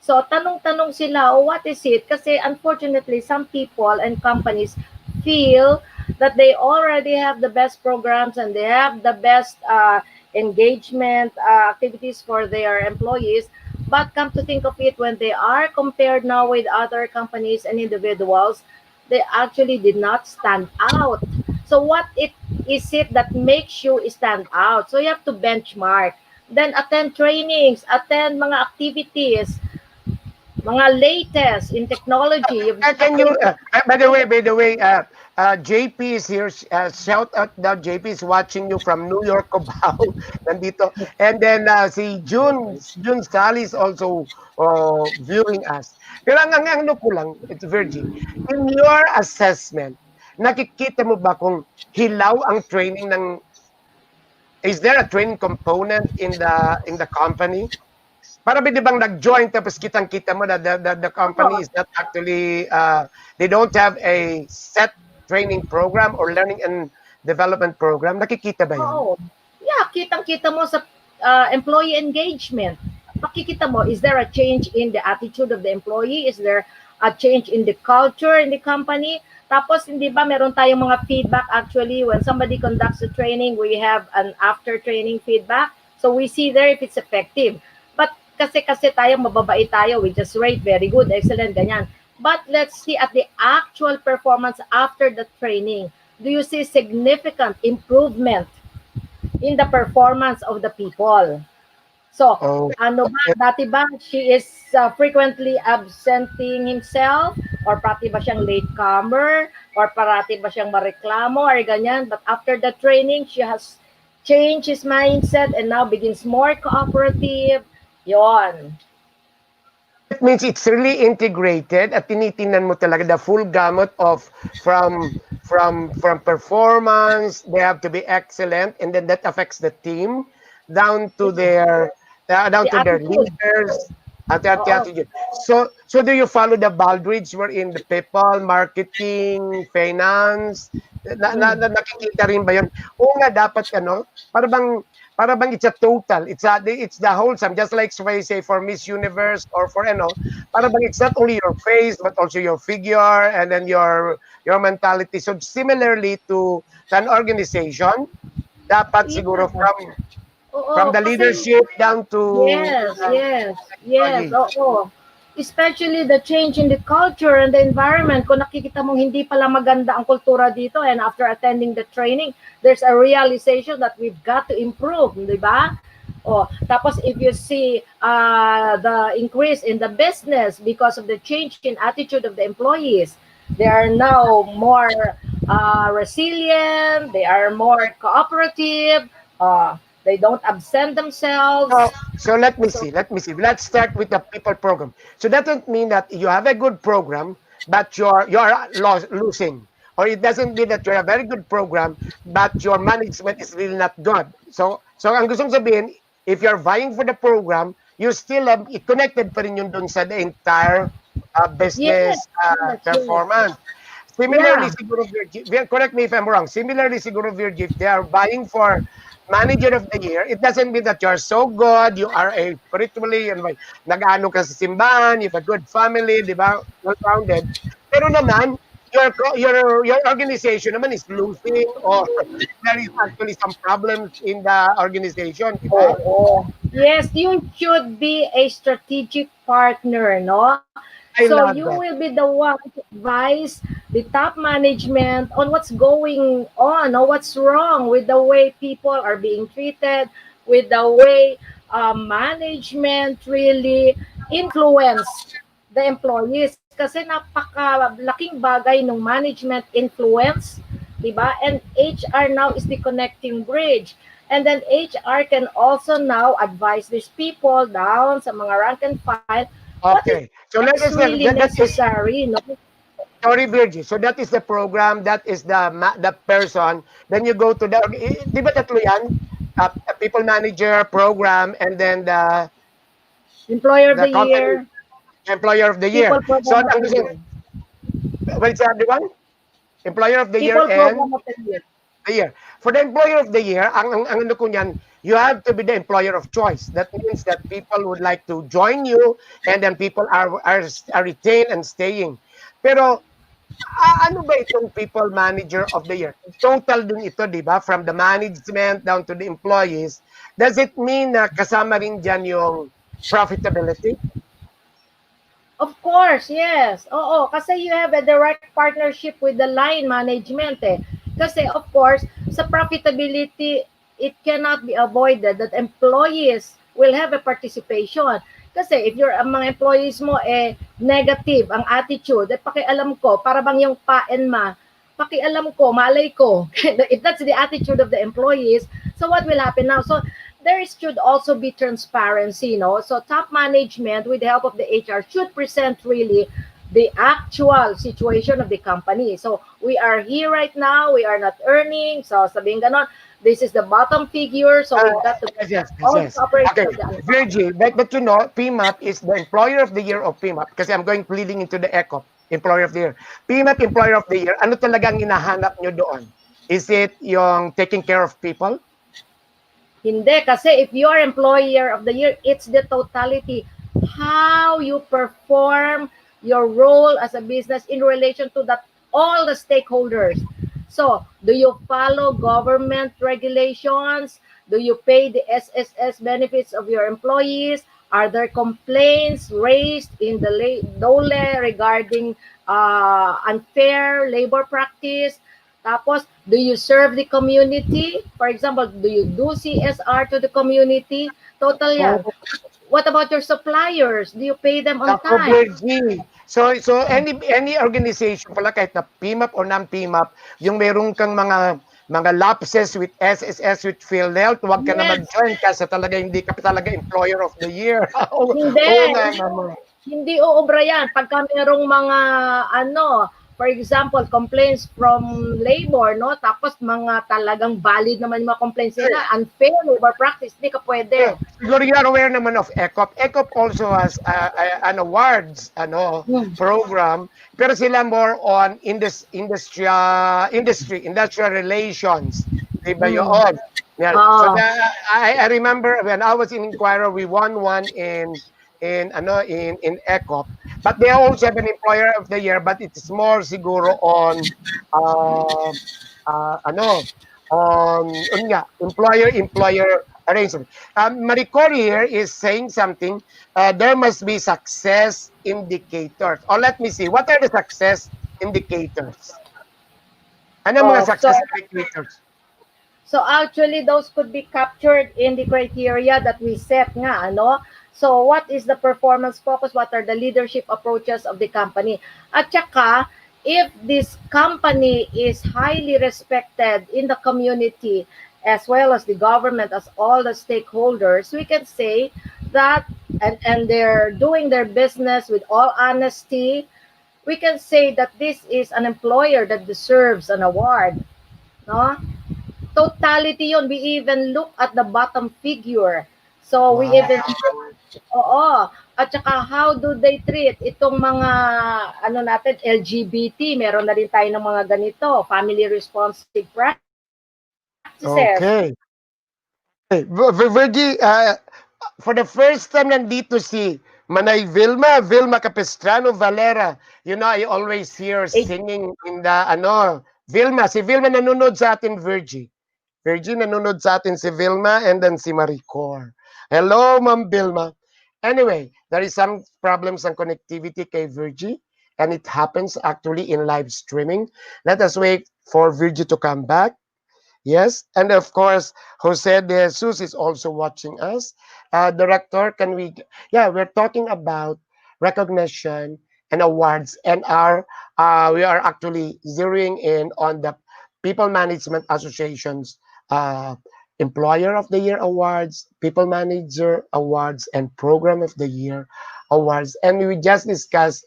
So tanong-tanong sila, what is it? Kasi unfortunately, some people and companies feel that they already have the best programs and they have the best engagement activities for their employees. But come to think of it, when they are compared now with other companies and individuals, they actually did not stand out. So what is it that makes you stand out? So you have to benchmark. Then attend trainings, attend mga activities, mga latest in technology. Can you, by the way, JP is here. Shout out now, JP is watching you from New York, Cubao. Nandito. And then si June Sally is also viewing us. Pero ang ano ko lang, it's Virgie. In your assessment, nakikita mo ba kung hilaw ang training ng, is there a training component in the company? Para ba di bang nag-join tapos kitang-kita mo na the company is not actually, they don't have a set training program or learning and development program? Nakikita ba yun? Oo. Yeah, kitang-kita mo sa employee engagement. Makikita mo, is there a change in the attitude of the employee? Is there a change in the culture in the company? Tapos, hindi ba, meron tayong mga feedback actually when somebody conducts a training, we have an after-training feedback. So we see there if it's effective. But kasi tayo, mababait tayo, we just rate very good, excellent, ganyan. But let's see at the actual performance after the training. Do you see significant improvement in the performance of the people? So, ano ba, dati ba she is frequently absenting himself? Or parati ba siyang latecomer? Or parati ba siyang mareklamo? Or ganyan. But after the training, she has changed his mindset and now begins more cooperative. Yon. It means it's really integrated at tinitingnan mo talaga the full gamut of from performance, they have to be excellent, and then that affects the team down to their leaders at the attitude. So do you follow the Baldridge wherein the people, marketing, finance, nakikita rin ba yun? Oo nga, dapat para bang para bang it's a total, it's the wholesome, just like so I say for Miss Universe or for para bang it's not only your face but also your figure and then your mentality. So similarly to an organization, dapat siguro from the leadership down to Yes, oo. Especially the change in the culture and the environment. Kung nakikita mong hindi pala maganda ang kultura dito and after attending the training, there's a realization that we've got to improve, di ba? Oh, tapos if you see the increase in the business because of the change in attitude of the employees, they are now more resilient, they are more cooperative, they don't absent themselves. So let me see. Let's start with the people program. So that doesn't mean that you have a good program, but you're losing. Or it doesn't mean that you have a very good program, but your management is really not good. So ang gustong sabihin, if you're vying for the program, you still have connected pa rin yun dun sa the entire business performance. Similarly, siguro, Virgil, correct me if I'm wrong. Similarly, siguro, Virgil, they are vying for Manager of the Year. It doesn't mean that you're so good, you are a spiritually, nag-ano ka sa simbahan, you have a good family, di ba? Well-rounded. Pero naman, your organization naman is losing or there is actually some problems in the organization, di ba? Yes, you should be a strategic partner, no? So you will be the one to advise the top management on what's going on or what's wrong with the way people are being treated, with the way management really influence the employees. Kasi napakalaking bagay ng management influence, di ba? And HR now is the connecting bridge. And then HR can also now advise these people down sa mga rank and file. Okay, so let us really necessary, no? Sorry, Virgie. So that is the program. That is the person. Then you go to the. Di ba tatlo yan? People manager program, and then the employer of the year. Employer of the year. So ang gusto. What's the other one? Employer of the year and the year. For the employer of the year, ang ano ko niyan, you have to be the employer of choice. That means that people would like to join you and then people are retained and staying. Pero ano ba itong people manager of the year? Total din ito, di ba? From the management down to the employees. Does it mean na kasama rin dyan yung profitability? Of course, yes. Oo, kasi you have a direct partnership with the line management eh. Kasi of course, sa profitability, it cannot be avoided that employees will have a participation. Kasi if ang mga employees mo negative ang attitude, pakialam ko, para bang yung pa and ma, pakialam ko, malay ko. If that's the attitude of the employees, so what will happen now? So there should also be transparency, no? So top management with the help of the HR should present really the actual situation of the company. So we are here right now, we are not earning, so sabihin ganon, this is the bottom figure, so we've got to operate. Okay, Virgie, but you know, PMAP is the employer of the year of PMAP kasi I'm going leading into the ECOP, employer of the year. PMAP, employer of the year, ano talagang hinahanap nyo doon? Is it yung taking care of people? Hindi, kasi if you are employer of the year, it's the totality. How you perform your role as a business in relation to all the stakeholders. So, do you follow government regulations? Do you pay the SSS benefits of your employees? Are there complaints raised in the DOLE regarding unfair labor practice? Tapos, do you serve the community? For example, do you do CSR to the community? Total yan. What about your suppliers? Do you pay them on time? So any organization pala kahit na PMAP or non-PMAP, yung meron kang mga lapses with SSS with PhilHealth, huwag ka na mag-join kasi talaga hindi ka talaga employer of the year. Hindi uubra yan. Pagka merong mga for example, complaints from labor, no? Tapos mga talagang valid naman yung mga complaints nila, unfair labor practice, hindi ka pwede. Siguro you are aware naman of ECOP. ECOP also has an awards program, pero sila more on industrial relations. Diba yun? Yeah. So Oo. I remember when I was in Inquirer, we won one in ECOP, but they also have an Employer of the Year, but it's more siguro on uh, ano employer arrangement. Maricori here is saying something. There must be success indicators. Or let me see, what are the success indicators? Ano ang mga Oh, so success indicators? so actually those could be captured in the criteria that we set nga, ano? So what is the performance focus? What are the leadership approaches of the company? At saka, if this company is highly respected in the community as well as the government, as all the stakeholders, we can say that, and they're doing their business with all honesty, we can say that this is an employer that deserves an award, no? Totality yun. We even look at the bottom figure. So we even, oo. At saka how do they treat itong mga, ano natin, LGBT, meron na rin tayo ng mga ganito, family responsive practices. Okay. Virgie, for the first time nandito si Manay Vilma Capistrano Valera. You know, I always hear singing in the, Vilma. Si Vilma nanonood sa atin, Virgie. Virgie, nanonood sa atin si Vilma and then si Maricor. Hello, Ma'am Vilma. Anyway, there is some problems on connectivity kay Virgie, and it happens actually in live streaming. Let us wait for Virgie to come back. Yes, and of course, Jose de Jesus is also watching us. Director, can we? Yeah, we're talking about recognition and awards, and we are actually zeroing in on the People Management Association's Employer of the Year Awards, People Manager Awards, and Program of the Year Awards, and we just discussed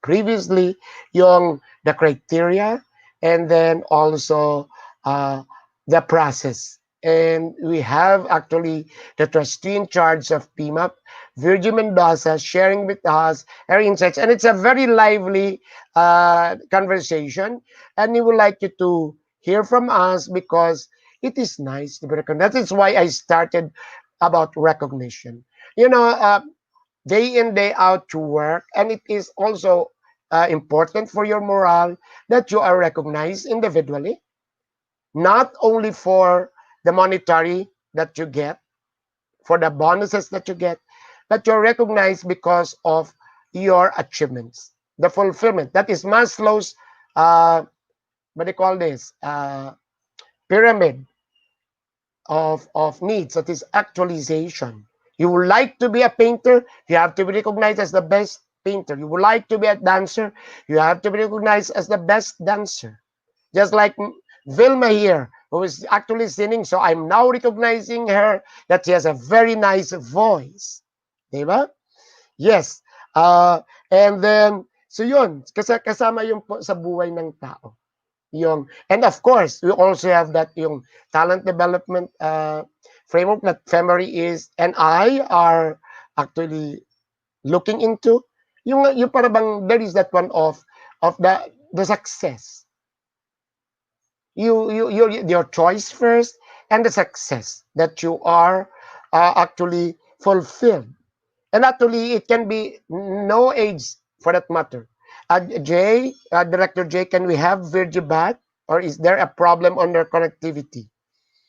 previously the criteria, and then also the process. And we have actually the trustee in charge of PMAP, Virgin Mendoza, sharing with us her insights. And it's a very lively conversation. And we would like you to hear from us because it is nice to be recognized. That is why I started about recognition. Day in, day out to work. And it is also important for your morale that you are recognized individually, not only for the monetary that you get, for the bonuses that you get, but you're recognized because of your achievements, the fulfillment. That is Maslow's, what do you call this, pyramid of needs. That is actualization. You would like to be a painter, you have to be recognized as the best painter. You would like to be a dancer, you have to be recognized as the best dancer. Just like Vilma here, who is actually singing. So I'm now recognizing her that she has a very nice voice. Diba? Yes. And then, so yun, kasama yung sa buhay ng tao. And of course, we also have that yung talent development framework that Femery is and I are actually looking into. Yung parang there is that one of the success. Your choice first and the success that you are actually fulfilled. And actually, it can be no age for that matter. Director Jay, can we have Virgie back? Or is there a problem on their connectivity?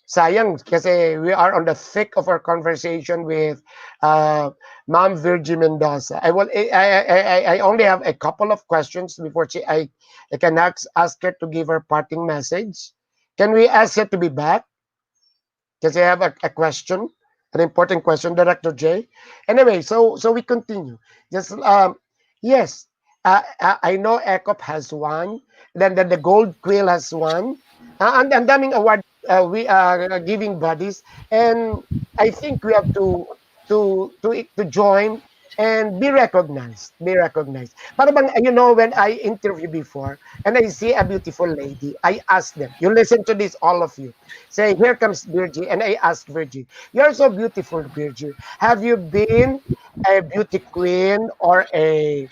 Sayang, kasi we are on the thick of our conversation with Ma'am Virgie Mendoza. I only have a couple of questions before I can ask her to give her parting message. Can we ask her to be back? Because I have a question, an important question, Director J. Anyway, so we continue. Just yes, I know ECOP has one. Then the Gold Quill has one. And daming award we are giving bodies, and I think we have to join and be recognized. Be recognized. Para bang, when I interview before and I see a beautiful lady, I ask them. You listen to this, all of you. Say, here comes Virgie, and I ask Virgie, you're so beautiful, Virgie. Have you been a beauty queen or a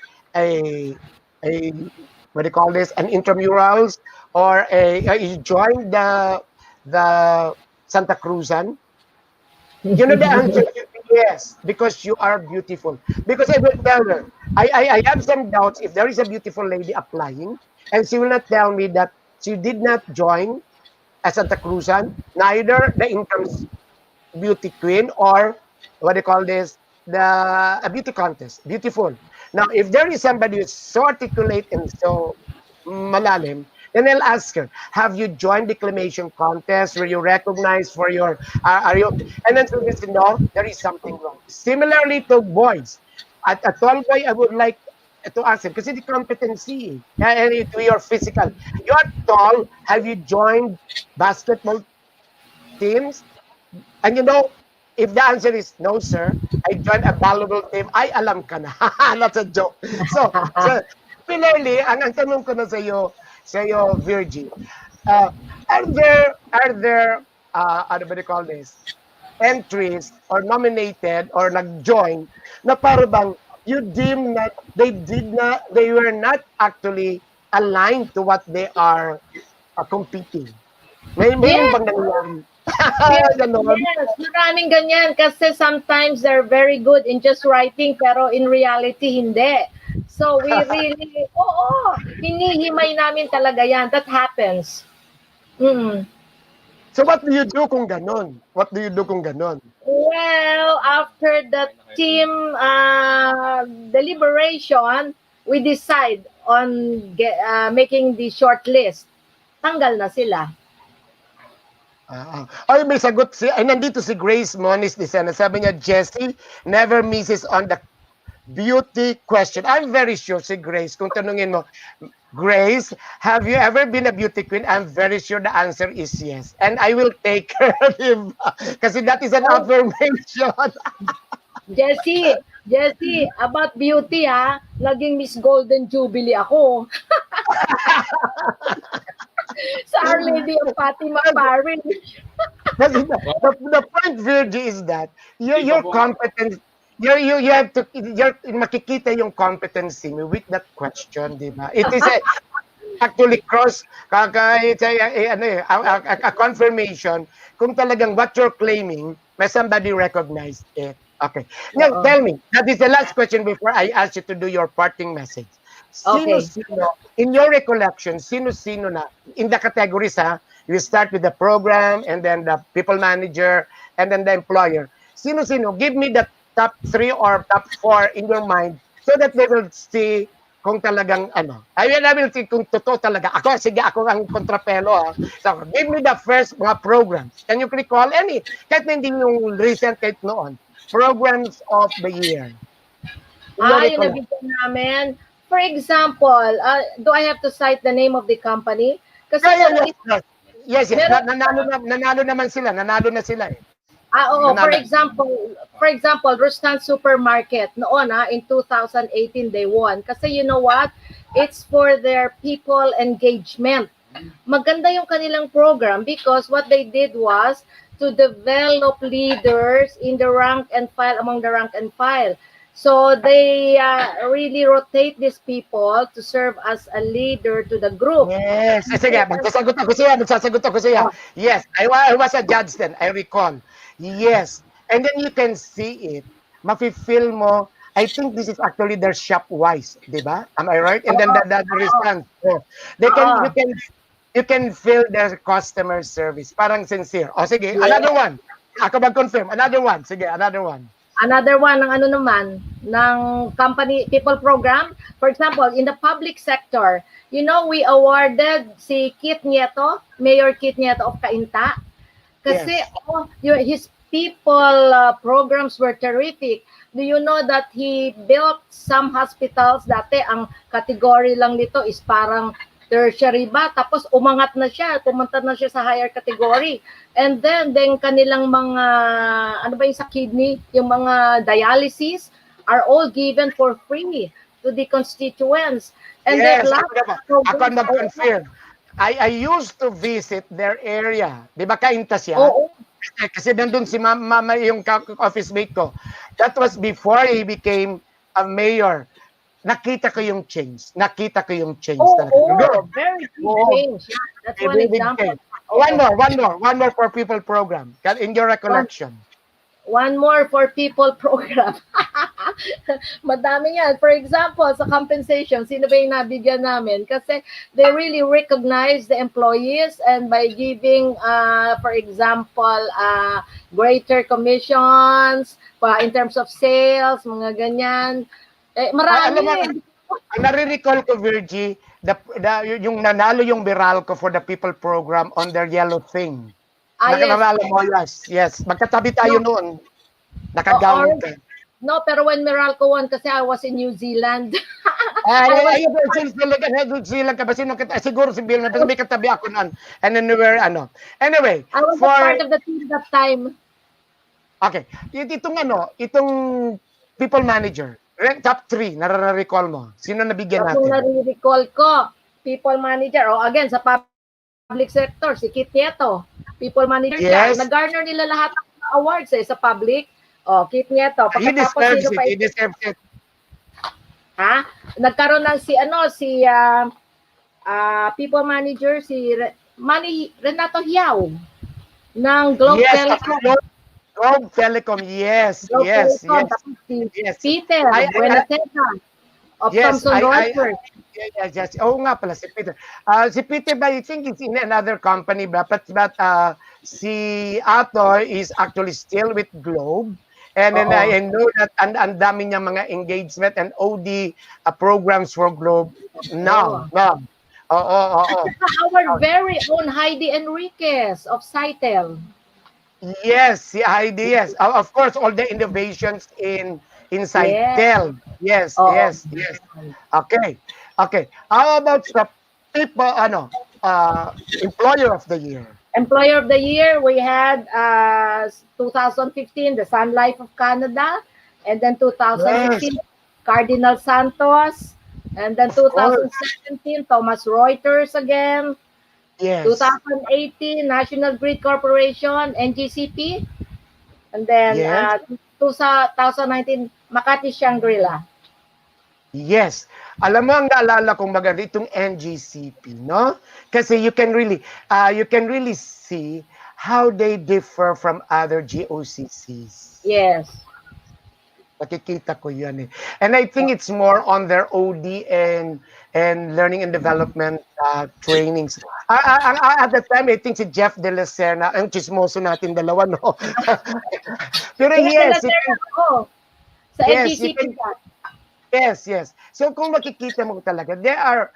what do you call this? An intramurals or you joined the Santa Cruzan? You know the answer is yes, because you are beautiful. Because I will tell her, I have some doubts if there is a beautiful lady applying, and she will not tell me that she did not join a Santa Cruzan, neither the incomes beauty queen or what they call this, a beauty contest. Beautiful. Now, if there is somebody who's so articulate and so malalim, then I'll ask her, have you joined declamation contest? Were you recognized for your, are you, and then she will say, no, there is something wrong. Similarly to boys, at a tall boy, I would like to ask him, kasi the competency, and to your physical. You are tall, have you joined basketball teams? And you know, if the answer is no, sir, I joined a valuable team, ay alam ka na. That's a joke. So similarly, ang tanong ko na sa iyo, Virgie, are there, ano ba they call this, entries or nominated or nag-join na para bang you deem that they were not actually aligned to what they are competing? May bang nangyari? Yes, maraming ganyan kasi sometimes they're very good in just writing pero in reality hindi. So we really, hinihimay namin talaga yan. That happens. So what do you do kung ganon? Well, after the team deliberation, we decide on making the short list. Tanggal na sila. Ay, may sagot nandito si Grace Moniz de Sena. Sabi niya, Jessie never misses on the beauty question. I'm very sure si Grace, kung tanungin mo, Grace, have you ever been a beauty queen? I'm very sure the answer is yes. And I will take her, kasi that is an affirmation. Jessie, about beauty naging Miss Golden Jubilee ako. Sa Our Lady of Fatima Parish. The point, Virgie, is that your competence, you have to, makikita yung competency mo with that question, di ba? It is actually a confirmation kung talagang what you're claiming, may somebody recognized it. Okay. Now, tell me, that is the last question before I ask you to do your parting message. Sino-sino, in your recollection, sino-sino na, in the categories you start with the program, and then the people manager, and then the employer. Sino-sino, give me the top 3 or top 4 in your mind so that they will see kung talagang I will see kung totoo talaga. Ako ang kontrapelo. So, give me the first mga programs. Can you recall any? Kahit hindi yung recent, kahit noon. Programs of the year. Yung nabigyan namin. For example, do I have to cite the name of the company? Kasi yes. Nanalo naman sila. Nanalo na sila eh. Oo. For example, Rustan Supermarket noon in 2018 they won. Kasi you know what? It's for their people engagement. Maganda yung kanilang program because what they did was to develop leaders in the rank and file, among the rank and file. So they really rotate these people to serve as a leader to the group. Yes. Sige, magsasagot ako siya. Yes, I was a judge then, I recall. Yes. And then you can see it. Mafe-feel mo, I think this is actually their shop-wise, di ba? Am I right? And then the response. You can feel their customer service. Parang sincere. Sige, another one. Ako mag-confirm. Another one. Sige, another one. Another one ng company people program. For example, in the public sector, we awarded si Kit Nieto, Mayor Kit Nieto of Cainta. Kasi his people programs were terrific. Do you know that he built some hospitals? Dati ang category lang nito is parang tertiary ba? Tapos umangat na siya, pumunta na siya sa higher category. And then kanilang mga, yung sa kidney, yung mga dialysis are all given for free to the constituents. And yes, ako mag-confirm. I used to visit their area. Di ba Cainta siya? Oo. Kasi nandun si mama yung office mate ko. That was before he became a mayor. Nakita ko yung change talaga. Very big change. That's one example. One more for people program. In your recollection. One more for people program. Madami yan. For example, sa compensation, sino ba yung nabigyan namin? Kasi they really recognize the employees and by giving, for example, greater commissions in terms of sales, mga ganyan. Marami Ang nare-recall ko, Virgie, yung nanalo yung Biralco for the people program on their yellow thing. Nakalala mo, yes. Magkatabi tayo noon. Nakagown ka. No, pero when Meralco won, kasi I was in New Zealand. Sila ka ba? Siguro si Bill, may katabi ako noon. And then we were, Anyway. I was part of the team that time. Okay. Itong people manager, top 3, nare-recall mo. Sino nabigyan natin? Kung nare-recall ko, people manager. Again, sa public sector, si Kit Nieto. People manager siya. Nag-garner nila lahat ng awards sa public. Kit Nieto. He deserves it. Ha? Nagkaroon ng si people manager, si Renato Hiao ng Globe Telecom. Globe Telecom, yes. Peter Buenaseta of Thomson Reuters. Yes. Oo nga pala, si Peter. Si Peter, I think it's in another company, but si Atoy is actually still with Globe. And then I know that ang dami niya mga engagement and OD programs for Globe now. Our very own Heidi Enriquez of Cytel. Yes, si Heidi, yes. Of course, all the innovations in Cytel. Yes. Okay. How about the people, employer of the year? Employer of the year, we had 2015, the Sun Life of Canada, and then 2016, Cardinal Santos, and then 2017, Thomas Reuters again. Yes. 2018, National Grid Corporation, NGCP, and then 2019, Makati Shangri-La. Yes. Alam mo, ang naalala kong maganda itong NGCP, no? Kasi you can really see how they differ from other GOCCs. Yes. Nakikita ko yan eh. And I think it's more on their OD and learning and development trainings. At the time, I think si Jeff De La Serna, ang chismoso natin dalawa, no? Pero yes. Sa NGCP Yes. So kung makikita mo talaga, they are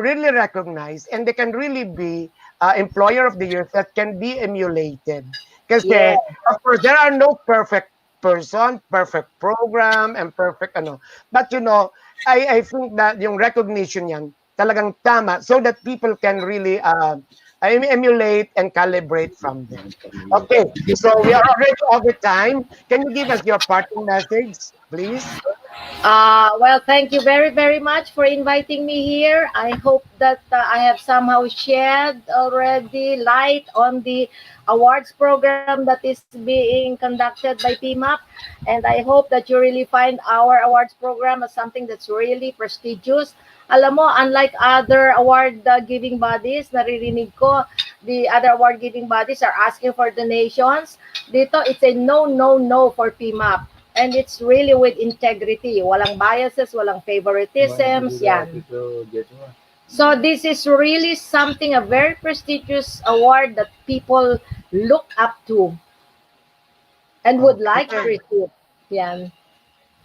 really recognized and they can really be employer of the year that can be emulated. Kasi of course there are no perfect person, perfect program, and perfect But I think that yung recognition yan talagang tama so that people can really emulate and calibrate from them. Okay, so we are already over time. Can you give us your parting message, please? Well, thank you very, very much for inviting me here. I hope that I have somehow shed already light on the awards program that is being conducted by PMAP. And I hope that you really find our awards program as something that's really prestigious. Alam mo, unlike other award-giving bodies, naririnig ko, the other award-giving bodies are asking for donations. Dito, it's a no for PMAP. And it's really with integrity. Walang biases, walang favoritisms, yan. So this is really something, a very prestigious award that people look up to and would like to receive. Yan.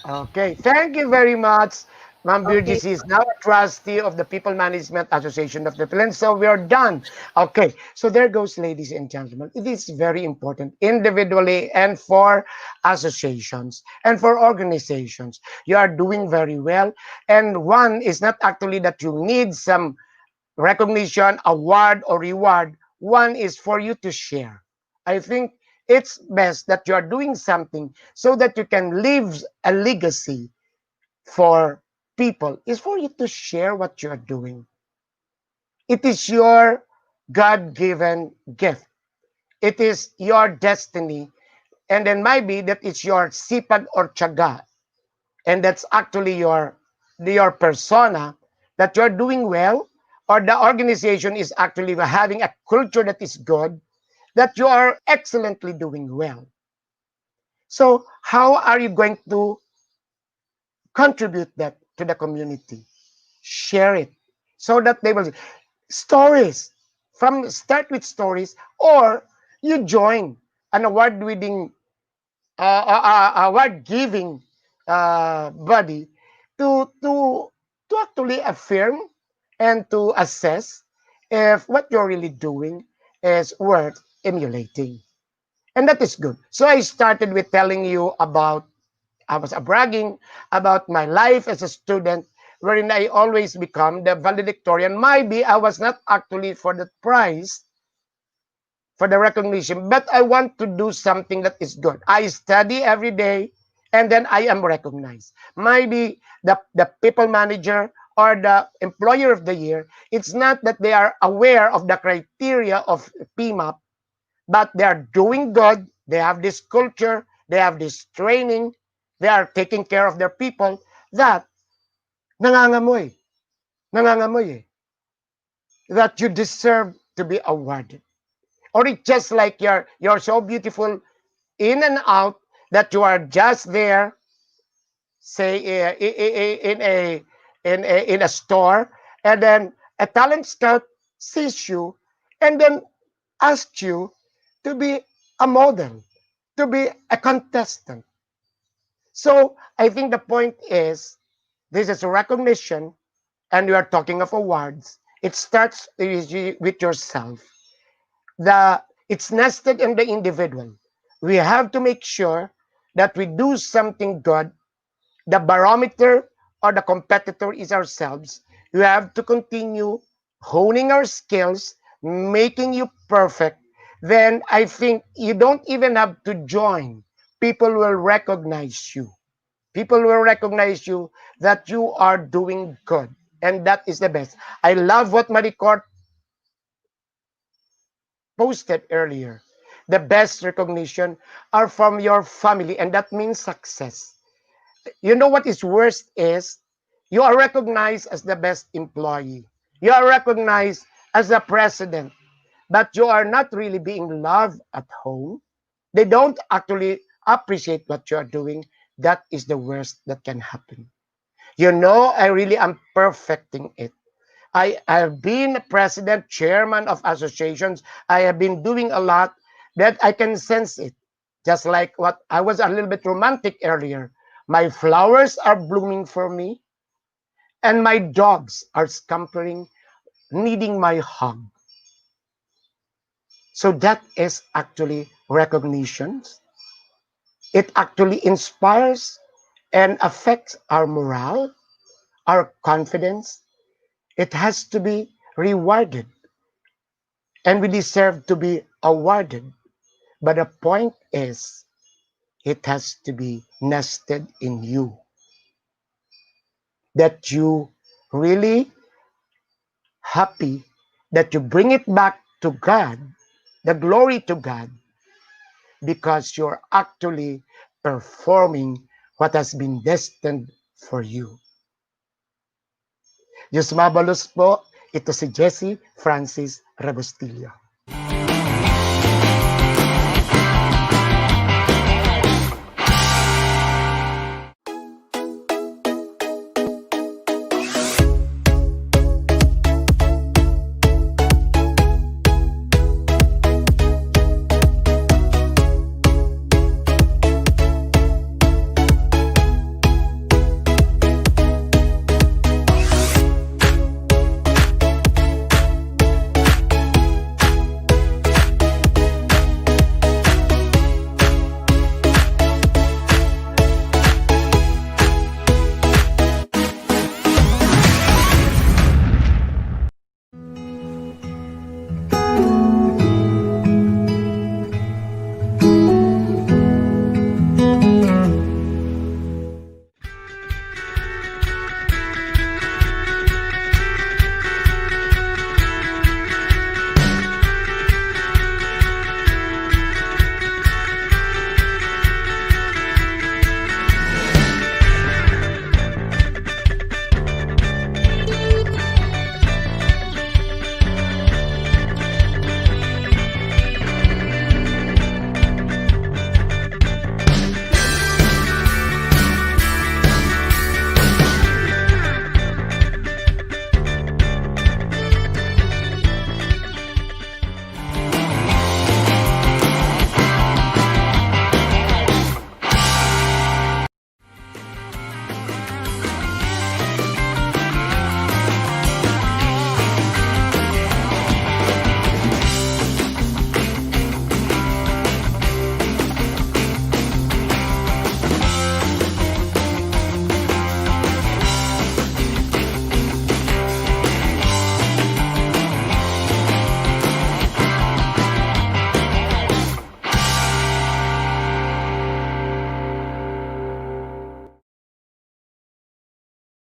Okay, thank you very much. Ma'am Virgie is now a trustee of the People Management Association of the Philippines. So we are done. Okay, so there goes, ladies and gentlemen. It is very important individually and for associations and for organizations. You are doing very well. And one is not actually that you need some recognition, award, or reward. One is for you to share. I think it's best that you are doing something so that you can leave a legacy for people, is for you to share what you are doing. It is your God-given gift. It is your destiny. And then maybe that it's your sipag or tiyaga. And that's actually your persona, that you're doing well or the organization is actually having a culture that is good, that you are excellently doing well. So how are you going to contribute that to the community? Share it so that they will stories start with stories, or you join an award-winning award giving body to actually affirm and to assess if what you're really doing is worth emulating. And that is good. So I started with telling you about, I was bragging about my life as a student, wherein I always become the valedictorian. Maybe I was not actually for the prize, for the recognition, but I want to do something that is good. I study every day, and then I am recognized. Maybe the people manager or the employer of the year, it's not that they are aware of the criteria of PMAP, but they are doing good. They have this culture, they have this training, they are taking care of their people, that nangangamoy, nangangamoy that you deserve to be awarded. Or it's just like you're so beautiful in and out that you are just there, say in a store, and then a talent scout sees you and then asks you to be a model, to be a contestant. So I think the point is, this is a recognition, and we are talking of awards. It starts with yourself. It's nested in the individual. We have to make sure that we do something good. The barometer or the competitor is ourselves. We have to continue honing our skills, making you perfect. Then I think you don't even have to join. People will recognize you. People will recognize you that you are doing good. And that is the best. I love what Maricourt posted earlier. The best recognition are from your family, and that means success. You know what is worst is, you are recognized as the best employee. You are recognized as the president, but you are not really being loved at home. They don't actually appreciate what you are doing. That is the worst that can happen. You know, I really am perfecting it. I have been president, chairman of associations. I have been doing a lot that I can sense it. Just like what I was a little bit romantic earlier. My flowers are blooming for me, and my dogs are scampering, needing my hug. So that is actually recognition. It actually inspires and affects our morale, our confidence. It has to be rewarded, and we deserve to be awarded. But the point is, it has to be nested in you. That you really happy, that you bring it back to God, the glory to God, because you're actually performing what has been destined for you. Diyos mabalos po, ito si Jessie Francis Rebustillo.